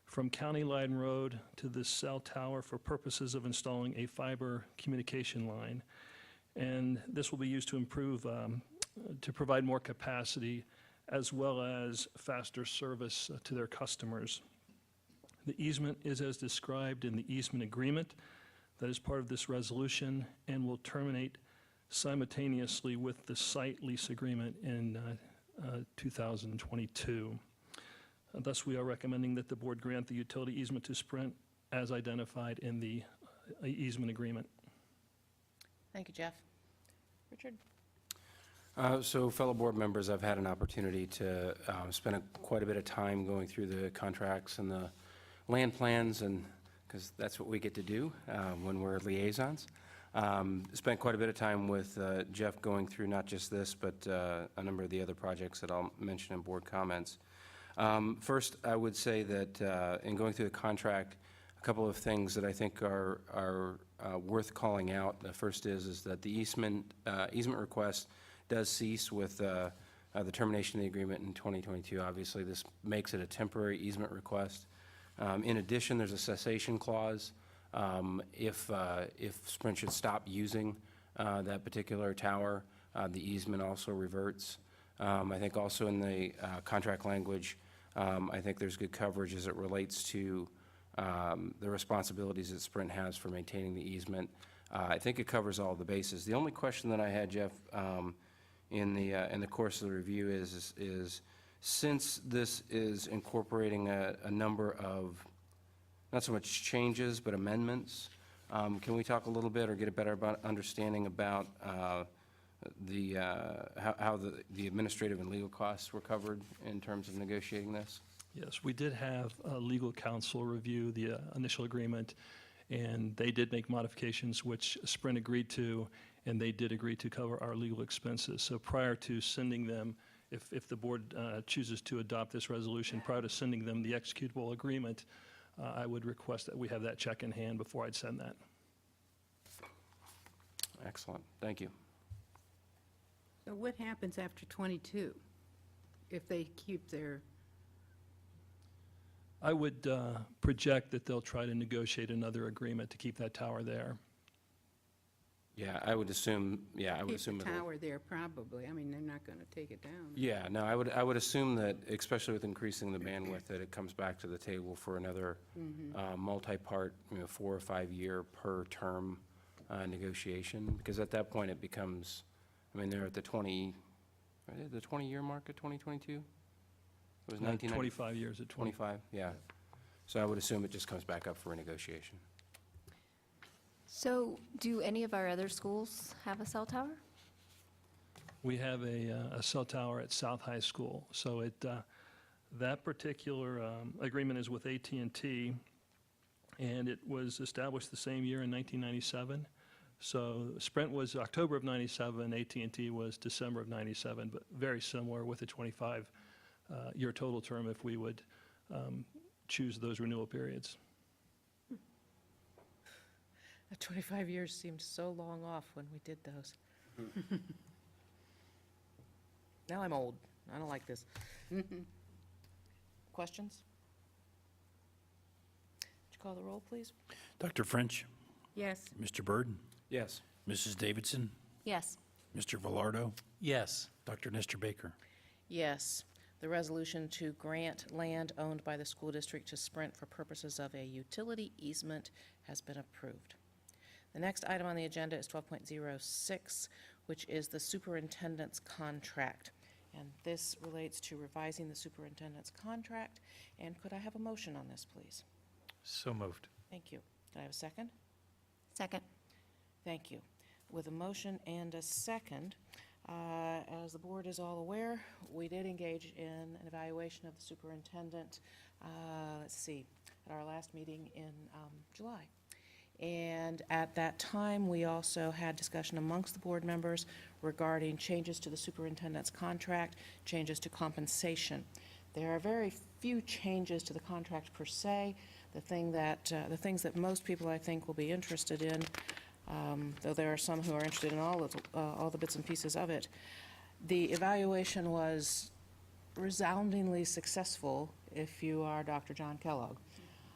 from County Line Road to the cell tower for purposes of installing a fiber communication line. And this will be used to improve, to provide more capacity as well as faster service to their customers. The easement is as described in the easement agreement that is part of this resolution and will terminate simultaneously with the site lease agreement in 2022. Thus, we are recommending that the board grant the utility easement to Sprint as identified in the easement agreement. Thank you, Jeff. Richard? So fellow board members, I've had an opportunity to spend quite a bit of time going through the contracts and the land plans, and because that's what we get to do when we're liaisons. Spent quite a bit of time with Jeff going through not just this, but a number of the other projects that I'll mention in board comments. First, I would say that in going through the contract, a couple of things that I think are worth calling out. The first is that the easement request does cease with the termination of the agreement in 2022. Obviously, this makes it a temporary easement request. In addition, there's a cessation clause. If Sprint should stop using that particular tower, the easement also reverts. I think also in the contract language, I think there's good coverage as it relates to the responsibilities that Sprint has for maintaining the easement. I think it covers all the bases. The only question that I had, Jeff, in the course of the review is since this is incorporating a number of, not so much changes, but amendments, can we talk a little bit or get a better understanding about how the administrative and legal costs were covered in terms of negotiating this? Yes, we did have legal counsel review the initial agreement, and they did make modifications which Sprint agreed to, and they did agree to cover our legal expenses. So prior to sending them, if the board chooses to adopt this resolution, prior to sending them the executable agreement, I would request that we have that check in hand before I'd send that. Excellent, thank you. So what happens after 22 if they keep their, I would project that they'll try to negotiate another agreement to keep that tower there. Yeah, I would assume, Keep the it'll. tower there, probably. I mean, they're not going to take it down. Yeah, no, I would assume that, especially with increasing the bandwidth, that it comes back to the table for another multi-part, 4 or 5 year per term negotiation, because at that point it becomes, I mean, they're at the 20-year mark at 2022? It was 1990 25 years at 20. 25, yeah. So I would assume it just comes back up for renegotiation. So do any of our other schools have a cell tower? We have a cell tower at South High School. So that particular agreement is with AT&T, and it was established the same year in 1997. So Sprint was October of 97, AT&T was December of 97, but very similar with a 25-year total term if we would choose those renewal periods. 25 years seemed so long off when we did those. Now I'm old. I don't like this. Questions? Would you call the roll, please? Dr. French, Yes. Mr. Byrd, Yes. Mrs. Davidson, Yes. Mr. Velardo, Yes. Dr. Nestor Baker. Yes. The resolution to grant land owned by the school district to Sprint for purposes of a utility easement has been approved. The next item on the agenda is 12.06, which is the superintendent's contract. And this relates to revising the superintendent's contract. And could I have a motion on this, please? So moved. Thank you. Can I have a second? Second. Thank you. With a motion and a second, as the board is all aware, we did engage in an evaluation of the superintendent, at our last meeting in July. And at that time, we also had discussion amongst the board members regarding changes to the superintendent's contract, changes to compensation. There are very few changes to the contract per se. The things that most people, I think, will be interested in, though there are some who are interested in all the bits and pieces of it. The evaluation was resoundingly successful if you are Dr. John Kellogg.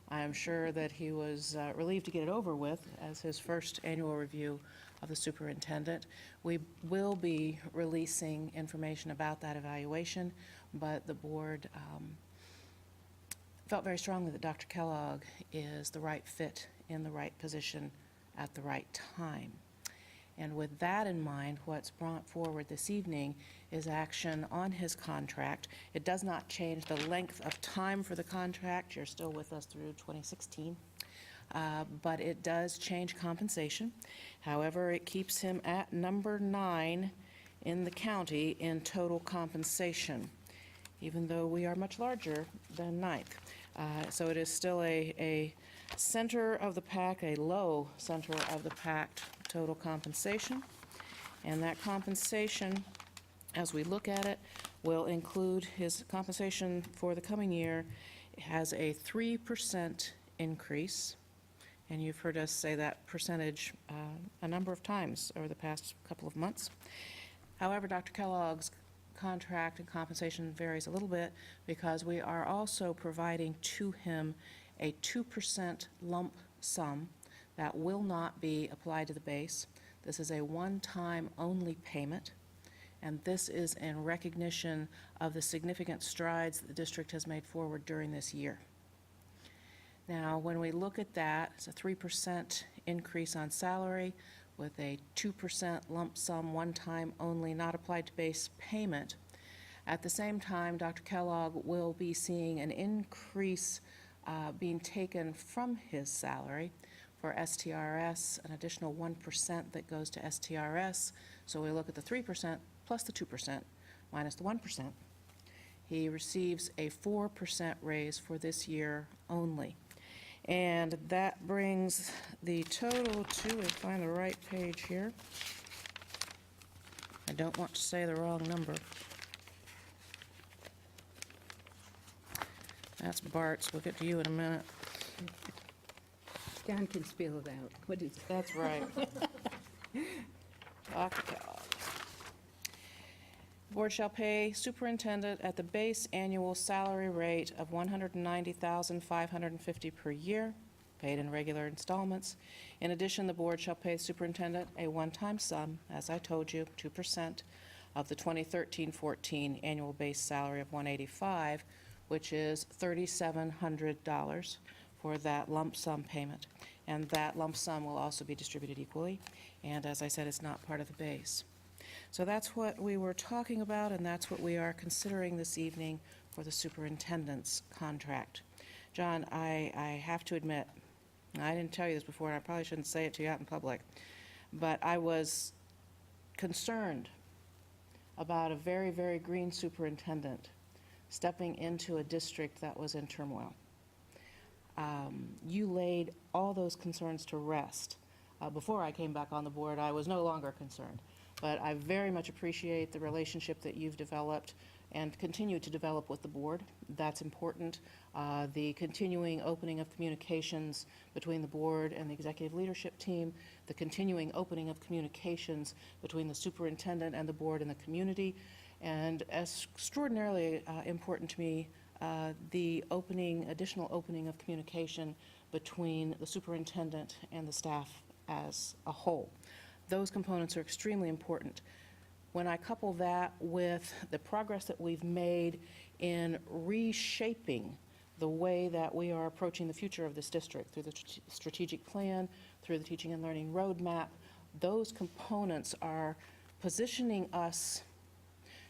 I am sure that he was relieved to get it over with as his first annual review of the superintendent. We will be releasing information about that evaluation, but the board felt very strongly that Dr. Kellogg is the right fit in the right position at the right time. And with that in mind, what's brought forward this evening is action on his contract. It does not change the length of time for the contract. You're still with us through 2016. But it does change compensation. However, it keeps him at number 9 in the county in total compensation, even though we are much larger than 9th. So it is still a center of the pack, a low center of the pack total compensation. And that compensation, as we look at it, will include his compensation for the coming year. It has a 3% increase. And you've heard us say that percentage a number of times over the past couple of months. However, Dr. Kellogg's contract and compensation varies a little bit because we are also providing to him a 2% lump sum that will not be applied to the base. This is a one-time only payment, and this is in recognition of the significant strides that the district has made forward during this year. Now, when we look at that, it's a 3% increase on salary with a 2% lump sum, one-time only, not applied to base payment. At the same time, Dr. Kellogg will be seeing an increase being taken from his salary for STRS, an additional 1% that goes to STRS. So we look at the 3% plus the 2% minus the 1%. He receives a 4% raise for this year only. And that brings the total to, let me find the right page here. I don't want to say the wrong number. That's Bart's. We'll get to you in a minute. John can spell it out. What is it? That's right. Dr. Kellogg. Board shall pay superintendent at the base annual salary rate of $190,550 per year. paid in regular installments. In addition, the board shall pay the superintendent a one-time sum, as I told you, 2% of the 2013-14 annual base salary of $185, which is $3,700 for that lump sum payment. And that lump sum will also be distributed equally. And as I said, it's not part of the base. So that's what we were talking about, and that's what we are considering this evening for the superintendent's contract. John, I have to admit, I didn't tell you this before, and I probably shouldn't say it to you out in public, but I was concerned about a very, very green superintendent stepping into a district that was in turmoil. You laid all those concerns to rest. Before I came back on the board, I was no longer concerned. But I very much appreciate the relationship that you've developed and continue to develop with the board. That's important. The continuing opening of communications between the board and the executive leadership team, the continuing opening of communications between the superintendent and the board and the community, and extraordinarily important to me, the additional opening of communication between the superintendent and the staff as a whole. Those components are extremely important. When I couple that with the progress that we've made in reshaping the way that we are approaching the future of this district through the strategic plan, through the teaching and learning roadmap, those components are positioning us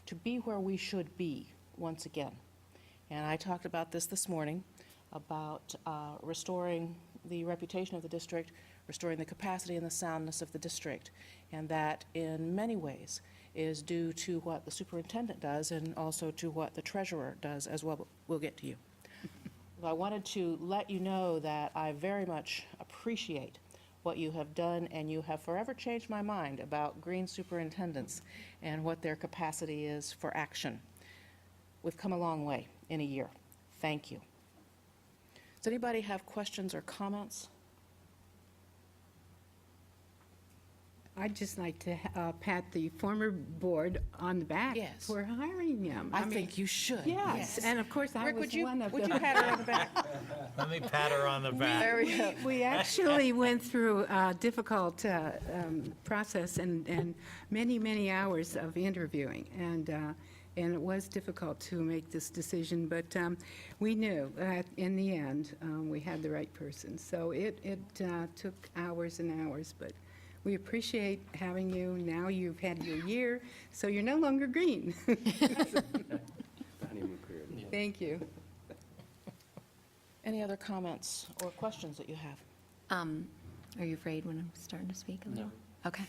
to be where we should be once again. And I talked about this morning, about restoring the reputation of the district, restoring the capacity and the soundness of the district, and that in many ways is due to what the superintendent does and also to what the treasurer does as well. But we'll get to you. I wanted to let you know that I very much appreciate what you have done, and you have forever changed my mind about green superintendents and what their capacity is for action. We've come a long way in a year. Thank you. Does anybody have questions or comments? I'd just like to pat the former board on the back Yes. for hiring him. I think you should. Yes, and of course, I Rick, was one of them. would you pat her on the back? Let me pat her on the back. There we go. We actually went through a difficult process and many, many hours of interviewing, and it was difficult to make this decision, but we knew that in the end, we had the right person. So it took hours and hours, but we appreciate having you. Now you've had your year, so you're no longer green. Thank you. Any other comments or questions that you have? Are you afraid when I'm starting to speak a little? No. Okay.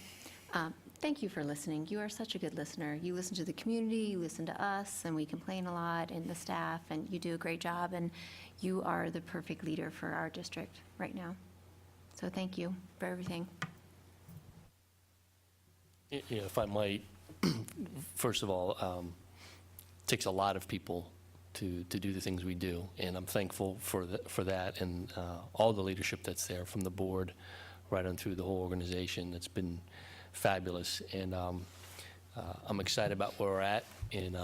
Thank you for listening. You are such a good listener. You listen to the community, you listen to us, and we complain a lot, and the staff, and you do a great job, and you are the perfect leader for our district right now. So thank you for everything. You know, if I might, first of all, it takes a lot of people to do the things we do, and I'm thankful for that, and all the leadership that's there from the board right on through the whole organization. It's been fabulous, and I'm excited about where we're at. And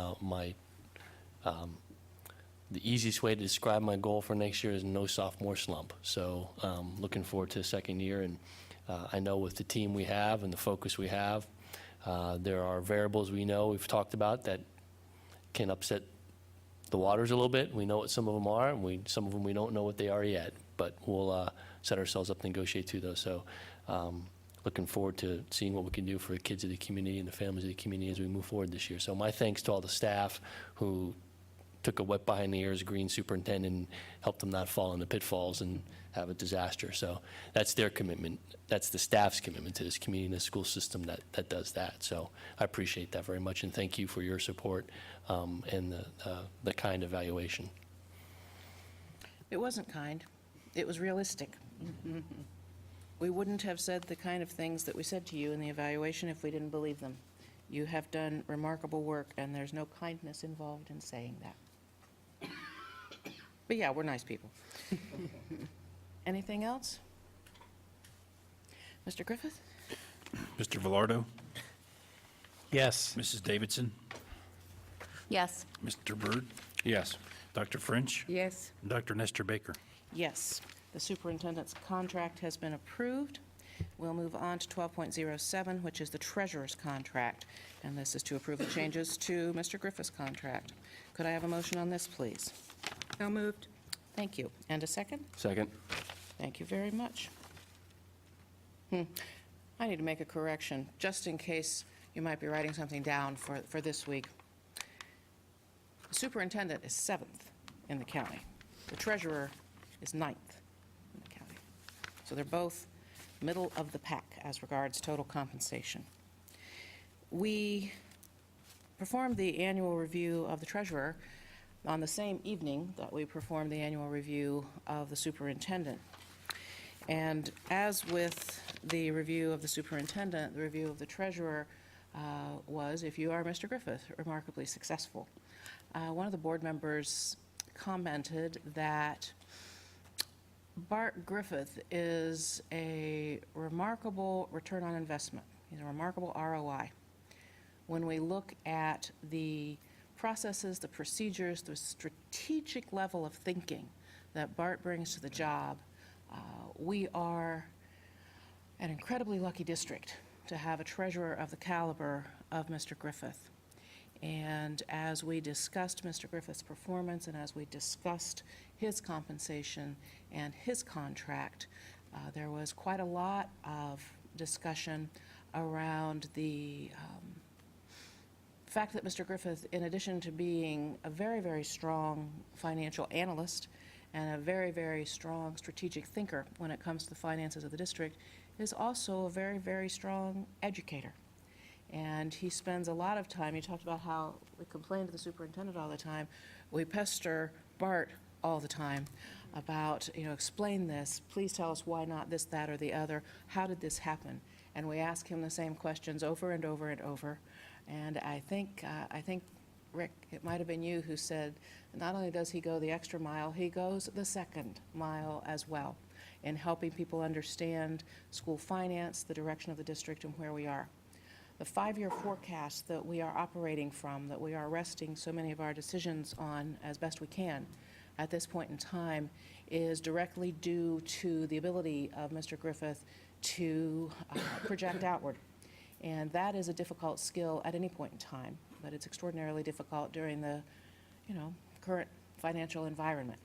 the easiest way to describe my goal for next year is no sophomore slump. So looking forward to the second year, and I know with the team we have and the focus we have, there are variables we've talked about that can upset the waters a little bit. We know what some of them are, and some of them we don't know what they are yet, but we'll set ourselves up to negotiate through those. So looking forward to seeing what we can do for the kids of the community and the families of the community as we move forward this year. So my thanks to all the staff who took a wet behind the ears green superintendent and helped them not fall into pitfalls and have a disaster. So that's their commitment. That's the staff's commitment to this community and the school system that does that. So I appreciate that very much, and thank you for your support and the kind evaluation. It wasn't kind. It was realistic. We wouldn't have said the kind of things that we said to you in the evaluation if we didn't believe them. You have done remarkable work, and there's no kindness involved in saying that. But yeah, we're nice people. Anything else? Mr. Griffith? Mr. Velardo, Yes. Mrs. Davidson, Yes. Mr. Byrd, Yes. Dr. French, Yes. and Dr. Nestor Baker. Yes. The superintendent's contract has been approved. We'll move on to 12.07, which is the treasurer's contract, and this is to approve the changes to Mr. Griffith's contract. Could I have a motion on this, please? So moved. Thank you. And a second? Second? Thank you very much. I need to make a correction, just in case you might be writing something down for this week. The superintendent is 7th in the county. The treasurer is 9th in the county. So they're both middle of the pack as regards total compensation. We performed the annual review of the treasurer on the same evening that we performed the annual review of the superintendent. And as with the review of the superintendent, the review of the treasurer was, if you are Mr. Griffith, remarkably successful. One of the board members commented that Bart Griffith is a remarkable return on investment. He's a remarkable ROI. When we look at the processes, the procedures, the strategic level of thinking that Bart brings to the job, we are an incredibly lucky district to have a treasurer of the caliber of Mr. Griffith. And as we discussed Mr. Griffith's performance and as we discussed his compensation and his contract, there was quite a lot of discussion around the fact that Mr. Griffith, in addition to being a very, very strong financial analyst and a very, very strong strategic thinker when it comes to the finances of the district, is also a very, very strong educator. And he spends a lot of time, you talked about how we complain to the superintendent all the time. We pester Bart all the time about, explain this, please tell us why not this, that, or the other. How did this happen? And we ask him the same questions over and over and over. And I think, Rick, it might have been you who said, not only does he go the extra mile, he goes the second mile as well in helping people understand school finance, the direction of the district, and where we are. The 5-year forecast that we are operating from, that we are resting so many of our decisions on as best we can at this point in time, is directly due to the ability of Mr. Griffith to project outward. And that is a difficult skill at any point in time, but it's extraordinarily difficult during the, current financial environment.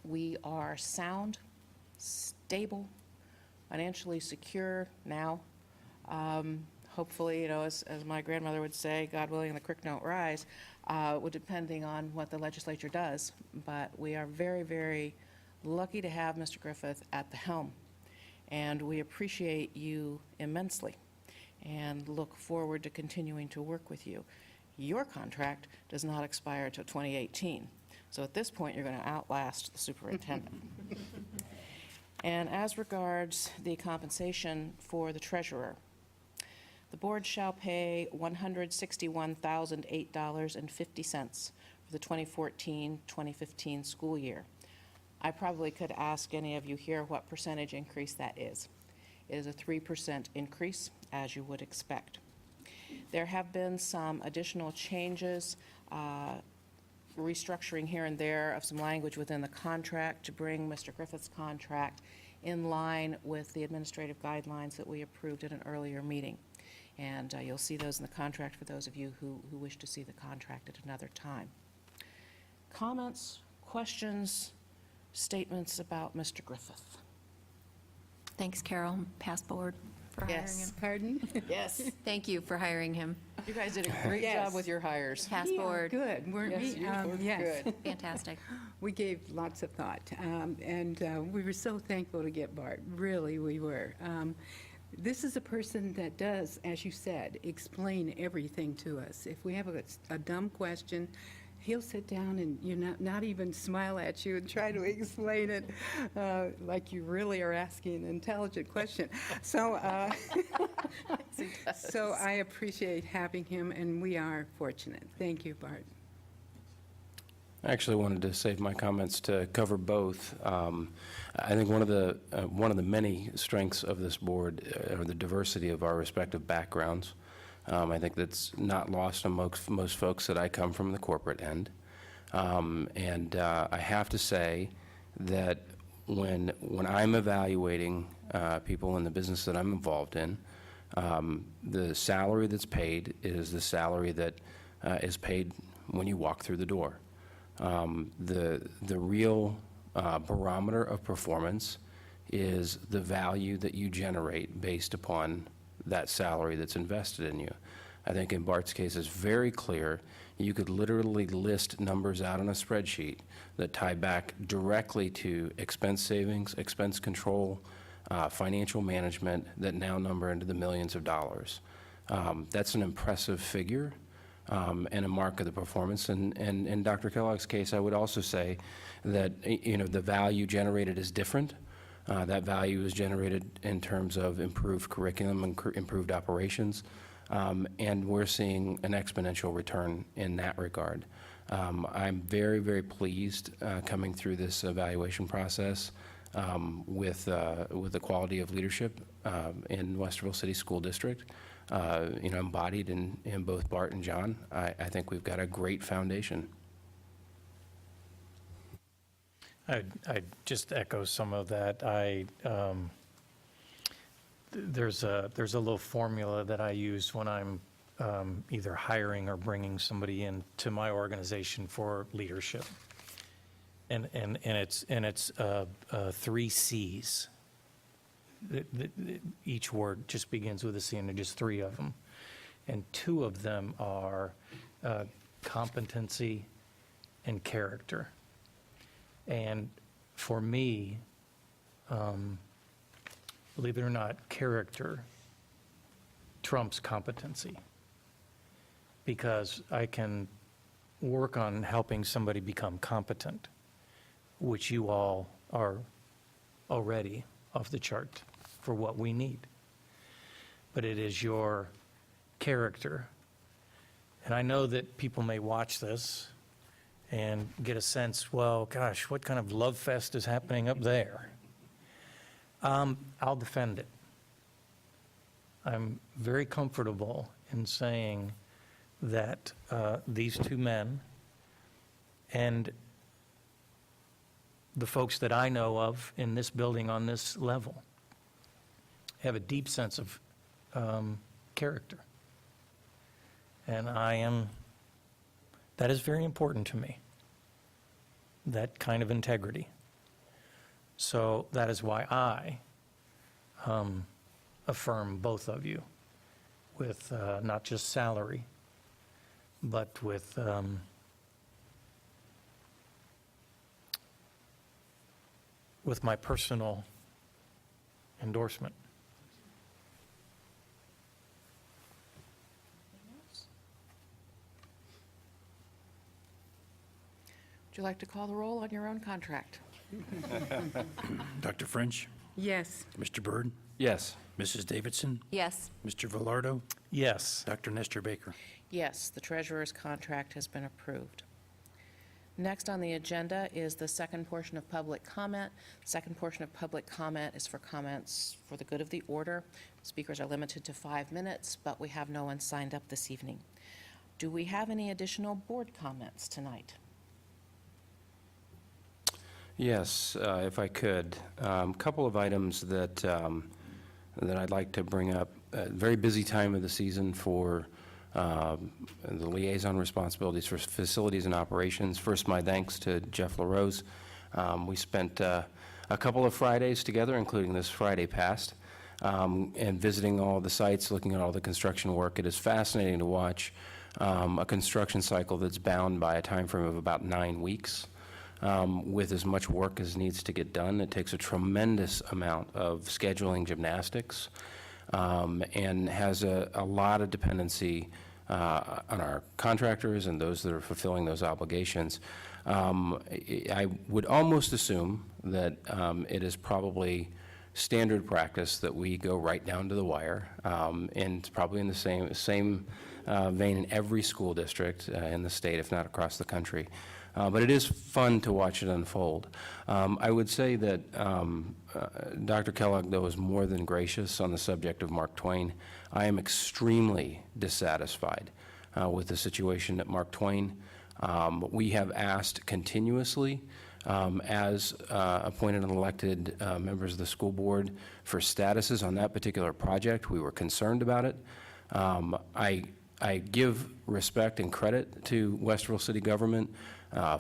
We are sound, stable, financially secure now. Hopefully, as my grandmother would say, God willing, the creek don't rise, depending on what the legislature does. But we are very, very lucky to have Mr. Griffith at the helm, and we appreciate you immensely and look forward to continuing to work with you. Your contract does not expire until 2018, so at this point, you're going to outlast the superintendent. And as regards the compensation for the treasurer, the board shall pay $161,008.50 for the 2014-2015 school year. I probably could ask any of you here what percentage increase that is. It is a 3% increase, as you would expect. There have been some additional changes, restructuring here and there of some language within the contract to bring Mr. Griffith's contract in line with the administrative guidelines that we approved at an earlier meeting. And you'll see those in the contract for those of you who wish to see the contract at another time. Comments, questions, statements about Mr. Griffith? Thanks, Carol. Pass board for hiring him. Yes. Pardon? Yes. Thank you for hiring him. You guys did a great Yes. job with your hires. Pass Yeah, board. good, weren't we? Yes, you were Yes. good. Fantastic. We gave lots of thought, and we were so thankful to get Bart. Really, we were. This is a person that does, as you said, explain everything to us. If we have a dumb question, he'll sit down and not even smile at you and try to explain it like you really are asking an intelligent question. So, so I appreciate having him, and we are fortunate. Thank you, Bart. I actually wanted to save my comments to cover both. I think one of the many strengths of this board are the diversity of our respective backgrounds. I think that's not lost on most folks that I come from the corporate end. And I have to say that when I'm evaluating people in the business that I'm involved in, the salary that's paid is the salary that is paid when you walk through the door. The real barometer of performance is the value that you generate based upon that salary that's invested in you. I think in Bart's case, it's very clear. You could literally list numbers out on a spreadsheet that tie back directly to expense savings, expense control, financial management that now number into the millions of dollars. That's an impressive figure and a mark of the performance. And in Dr. Kellogg's case, I would also say that, you know, the value generated is different. That value is generated in terms of improved curriculum and improved operations. And we're seeing an exponential return in that regard. I'm very, very pleased coming through this evaluation process with the quality of leadership in Westerville City School District, you know, embodied in both Bart and John. I think we've got a great foundation. I'd just echo some of that. There's a little formula that I use when I'm either hiring or bringing somebody into my organization for leadership. And it's 3 C's. Each word just begins with a C, and there are just 3 of them. And 2 of them are competency and character. And for me, believe it or not, character trumps competency, because I can work on helping somebody become competent, which you all are already off the chart for what we need. But it is your character. And I know that people may watch this and get a sense, well, gosh, what kind of love fest is happening up there? I'll defend it. I'm very comfortable in saying that these 2 men and the folks that I know of in this building on this level have a deep sense of character. And that is very important to me, that kind of integrity. So that is why I affirm both of you with not just salary, but with my personal endorsement. Would you like to call the roll on your own contract? Dr. French, Yes. Mr. Byrd, Yes. Mrs. Davidson, Yes. Mr. Velardo, Yes. Dr. Nestor Baker. Yes, the treasurer's contract has been approved. Next on the agenda is the second portion of public comment. Second portion of public comment is for comments for the good of the order. Speakers are limited to 5 minutes, but we have no one signed up this evening. Do we have any additional board comments tonight? Yes, if I could. Couple of items that I'd like to bring up. Very busy time of the season for the liaison responsibilities for facilities and operations. First, my thanks to Jeff LaRose. We spent a couple of Fridays together, including this Friday past, and visiting all the sites, looking at all the construction work. It is fascinating to watch a construction cycle that's bound by a time frame of about 9 weeks. With as much work as needs to get done. It takes a tremendous amount of scheduling gymnastics and has a lot of dependency on our contractors and those that are fulfilling those obligations. I would almost assume that it is probably standard practice that we go right down to the wire, and it's probably in the same vein in every school district in the state, if not across the country. But it is fun to watch it unfold. I would say that Dr. Kellogg, though, is more than gracious on the subject of Mark Twain. I am extremely dissatisfied with the situation at Mark Twain. We have asked continuously as appointed and elected members of the school board for statuses on that particular project. We were concerned about it. I give respect and credit to Westerville city government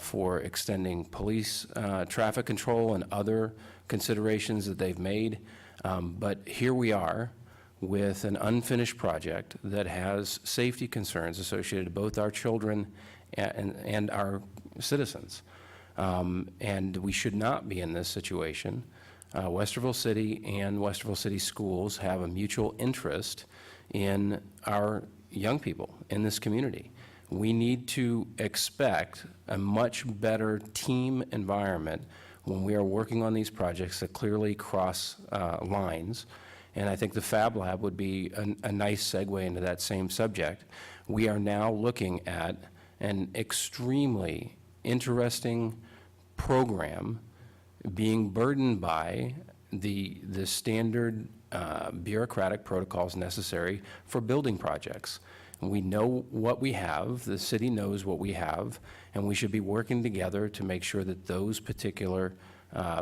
for extending police traffic control and other considerations that they've made. But here we are with an unfinished project that has safety concerns associated to both our children and our citizens. And we should not be in this situation. Westerville City and Westerville City Schools have a mutual interest in our young people in this community. We need to expect a much better team environment when we are working on these projects that clearly cross lines. And I think the Fab Lab would be a nice segue into that same subject. We are now looking at an extremely interesting program being burdened by the standard bureaucratic protocols necessary for building projects. We know what we have, the city knows what we have, and we should be working together to make sure that those particular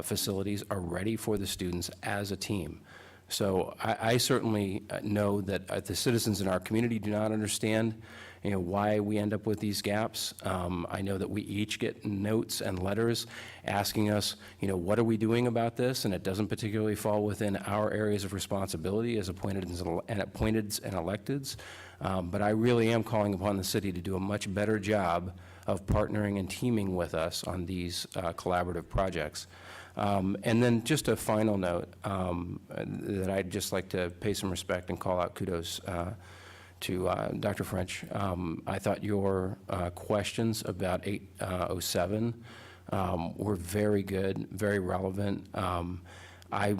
facilities are ready for the students as a team. So I certainly know that the citizens in our community do not understand, why we end up with these gaps. I know that we each get notes and letters asking us, what are we doing about this? And it doesn't particularly fall within our areas of responsibility as appointed and electeds. But I really am calling upon the city to do a much better job of partnering and teaming with us on these collaborative projects. And then just a final note that I'd just like to pay some respect and call out kudos to Dr. French. I thought your questions about 807 were very good, very relevant. I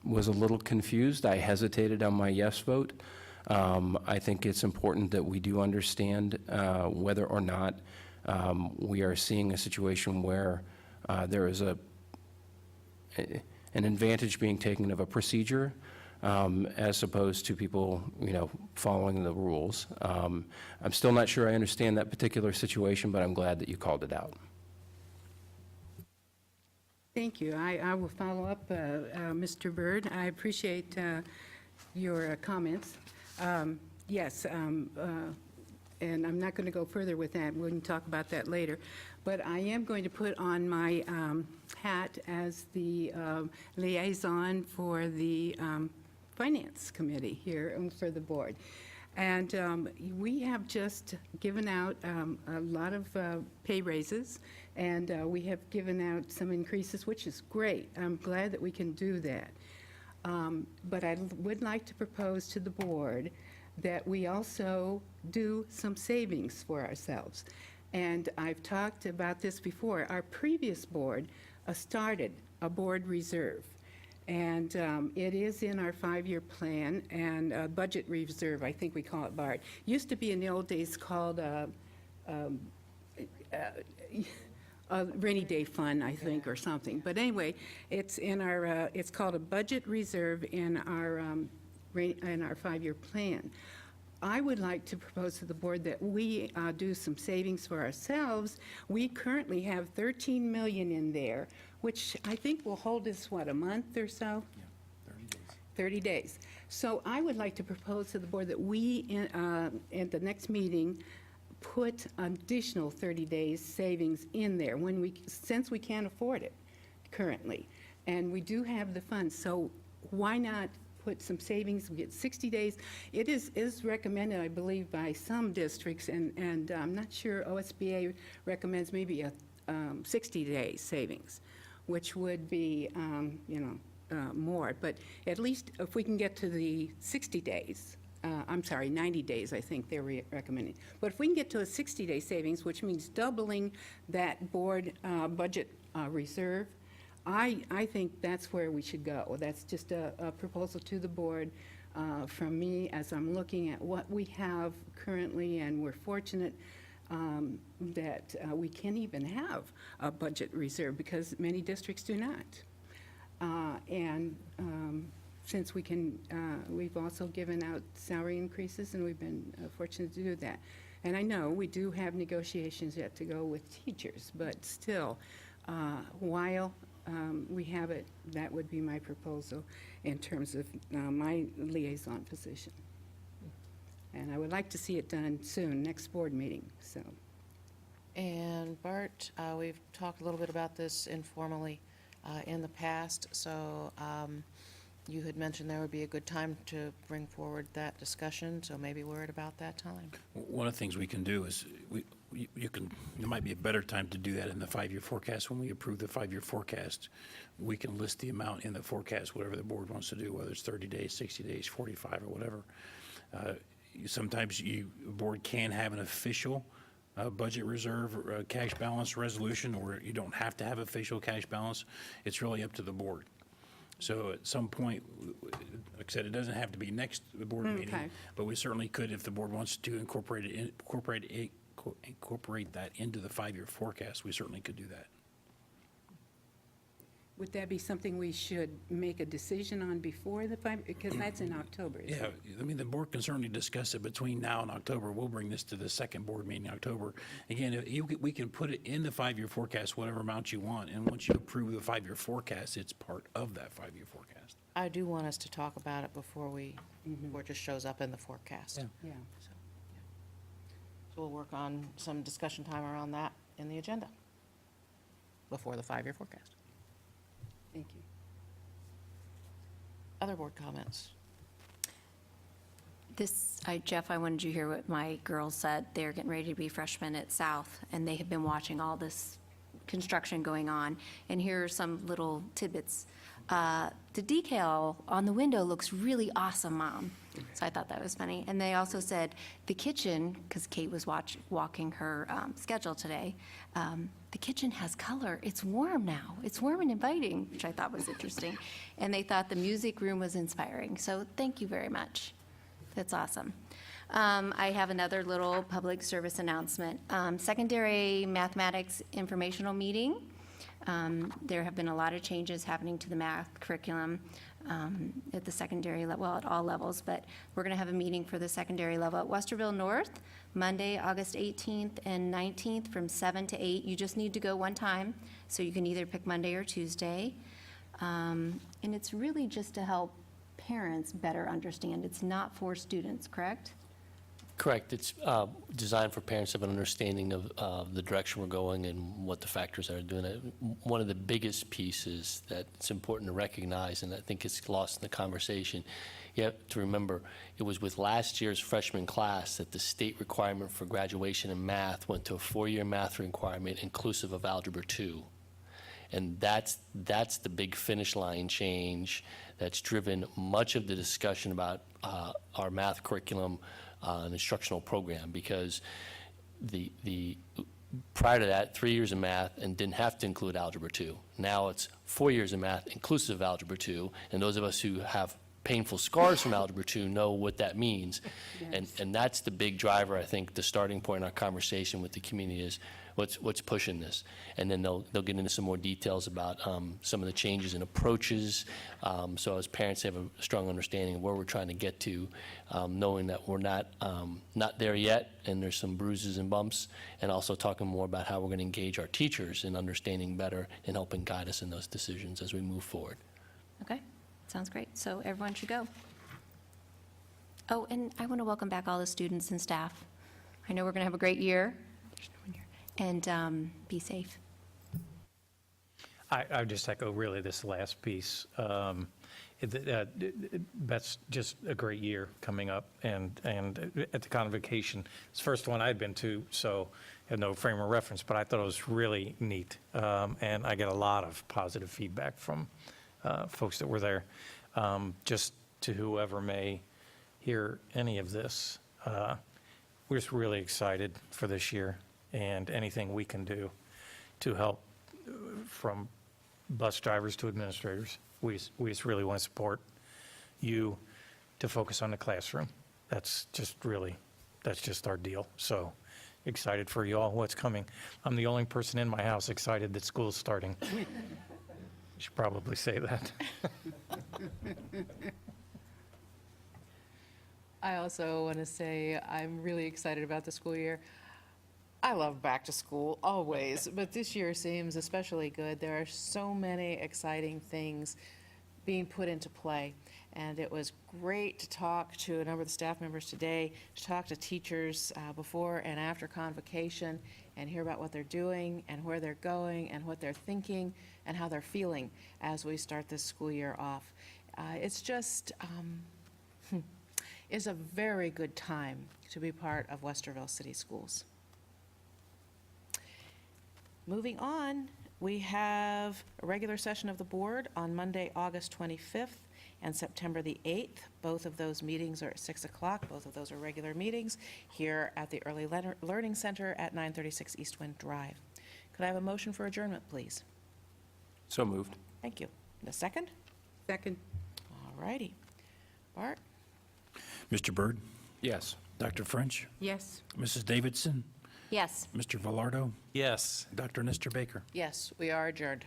was a little confused. I hesitated on my yes vote. I think it's important that we do understand whether or not we are seeing a situation where there is an advantage being taken of a procedure as opposed to people, following the rules. I'm still not sure I understand that particular situation, but I'm glad that you called it out. Thank you. I will follow up, Mr. Byrd. I appreciate your comments. Yes, and I'm not going to go further with that. We can talk about that later. But I am going to put on my hat as the liaison for the Finance Committee here for the board. And we have just given out a lot of pay raises, and we have given out some increases, which is great. I'm glad that we can do that. But I would like to propose to the board that we also do some savings for ourselves. And I've talked about this before. Our previous board started a board reserve. And it is in our 5-year plan, and budget reserve, I think we call it BART. Used to be in the old days called a rainy day fund, I think, or something. But anyway, it's in our, it's called a budget reserve in our 5-year plan. I would like to propose to the board that we do some savings for ourselves. We currently have 13 million in there, which I think will hold us, what, a month or so? Yeah, 30 days. 30 days. So I would like to propose to the board that we, at the next meeting, put additional 30 days savings in there since we can't afford it currently. And we do have the funds, so why not put some savings? We get 60 days. It is recommended, I believe, by some districts, and I'm not sure, OSBA recommends maybe a 60-day savings, which would be, more. But at least if we can get to the 60 days, 90 days, I think they're recommending. But if we can get to a 60-day savings, which means doubling that board budget reserve, I think that's where we should go. That's just a proposal to the board from me as I'm looking at what we have currently, and we're fortunate that we can even have a budget reserve because many districts do not. Since we can, we've also given out salary increases, and we've been fortunate to do that. And I know we do have negotiations yet to go with teachers, but still, while we have it, that would be my proposal in terms of my liaison position. And I would like to see it done soon, next board meeting, so. And Bart, we've talked a little bit about this informally in the past, so you had mentioned there would be a good time to bring forward that discussion, so maybe we're at about that time. One of the things we can do is, there might be a better time to do that in the 5-year forecast. When we approve the 5-year forecast, we can list the amount in the forecast, whatever the board wants to do, whether it's 30 days, 60 days, 45, or whatever. Sometimes a board can have an official budget reserve or cash balance resolution, or you don't have to have official cash balance. It's really up to the board. So at some point, like I said, it doesn't have to be next board meeting, Okay. but we certainly could, if the board wants to incorporate that into the 5-year forecast, we certainly could do that. Would that be something we should make a decision on before the 5, because that's in October, isn't Yeah, it? I mean, the board can certainly discuss it between now and October. We'll bring this to the second board meeting in October. Again, we can put it in the 5-year forecast, whatever amount you want, and once you approve the 5-year forecast, it's part of that 5-year forecast. I do want us to talk about it before before it just shows up in the forecast. Yeah. So we'll work on some discussion time around that in the agenda before the 5-year forecast. Thank you. Other board comments? Jeff, I wanted you to hear what my girls said. They're getting ready to be freshmen at South, and they have been watching all this construction going on. And here are some little tidbits. The decal on the window looks really awesome, Mom. So I thought that was funny. And they also said the kitchen, because Kate was walking her schedule today, the kitchen has color. It's warm now. It's warm and inviting, which I thought was interesting. And they thought the music room was inspiring. So thank you very much. That's awesome. I have another little public service announcement. Secondary mathematics informational meeting. There have been a lot of changes happening to the math curriculum at the secondary level, well, at all levels, but we're going to have a meeting for the secondary level at Westerville North, Monday, August 18th and 19th from 7 to 8. You just need to go one time, so you can either pick Monday or Tuesday. And it's really just to help parents better understand. It's not for students, correct? Correct. It's designed for parents to have an understanding of the direction we're going and what the factors are doing it. One of the biggest pieces that it's important to recognize, and I think it's lost in the conversation, you have to remember, it was with last year's freshman class that the state requirement for graduation in math went to a 4-year math requirement inclusive of Algebra 2. And that's the big finish line change that's driven much of the discussion about our math curriculum an instructional program, because the prior to that, 3 years of math and didn't have to include Algebra 2. Now it's 4 years of math inclusive of Algebra 2, and those of us who have painful scars from Algebra 2 know what that means. And that's the big driver, I think, the starting point in our conversation with the community is what's pushing this. And then they'll get into some more details about some of the changes in approaches, so as parents have a strong understanding of where we're trying to get to, knowing that we're not there yet, and there's some bruises and bumps, and also talking more about how we're going to engage our teachers in understanding better and helping guide us in those decisions as we move forward. Okay, sounds great. So everyone should go. Oh, and I want to welcome back all the students and staff. I know we're going to have a great year. There's no one here. And be safe. I just echo really this last piece. That's just a great year coming up, and at the convocation, it's the first one I'd been to, so I have no frame of reference, but I thought it was really neat, and I get a lot of positive feedback from folks that were there. Just to whoever may hear any of this, we're just really excited for this year, and anything we can do to help, from bus drivers to administrators. We just really want to support you to focus on the classroom. That's just our deal. So excited for you all, what's coming. I'm the only person in my house excited that school's starting. Should probably say that. I also want to say I'm really excited about the school year. I love back to school, always, but this year seems especially good. There are so many exciting things being put into play, and it was great to talk to a number of the staff members today, to talk to teachers before and after convocation, and hear about what they're doing, and where they're going, and what they're thinking, and how they're feeling as we start this school year off. It's just, is a very good time to be part of Westerville City Schools. Moving on, we have a regular session of the board on Monday, August 25th and September the 8th. Both of those meetings are at 6 o'clock. Both of those are regular meetings here at the Early Learning Center at 936 East Wind Drive. Could I have a motion for adjournment, please? So moved. Thank you. And a second? Second. All righty. Bart? Mr. Byrd? Yes. Dr. French? Yes. Mrs. Davidson? Yes. Mr. Velardo? Yes. Dr. Nestor Baker? Yes, we are adjourned.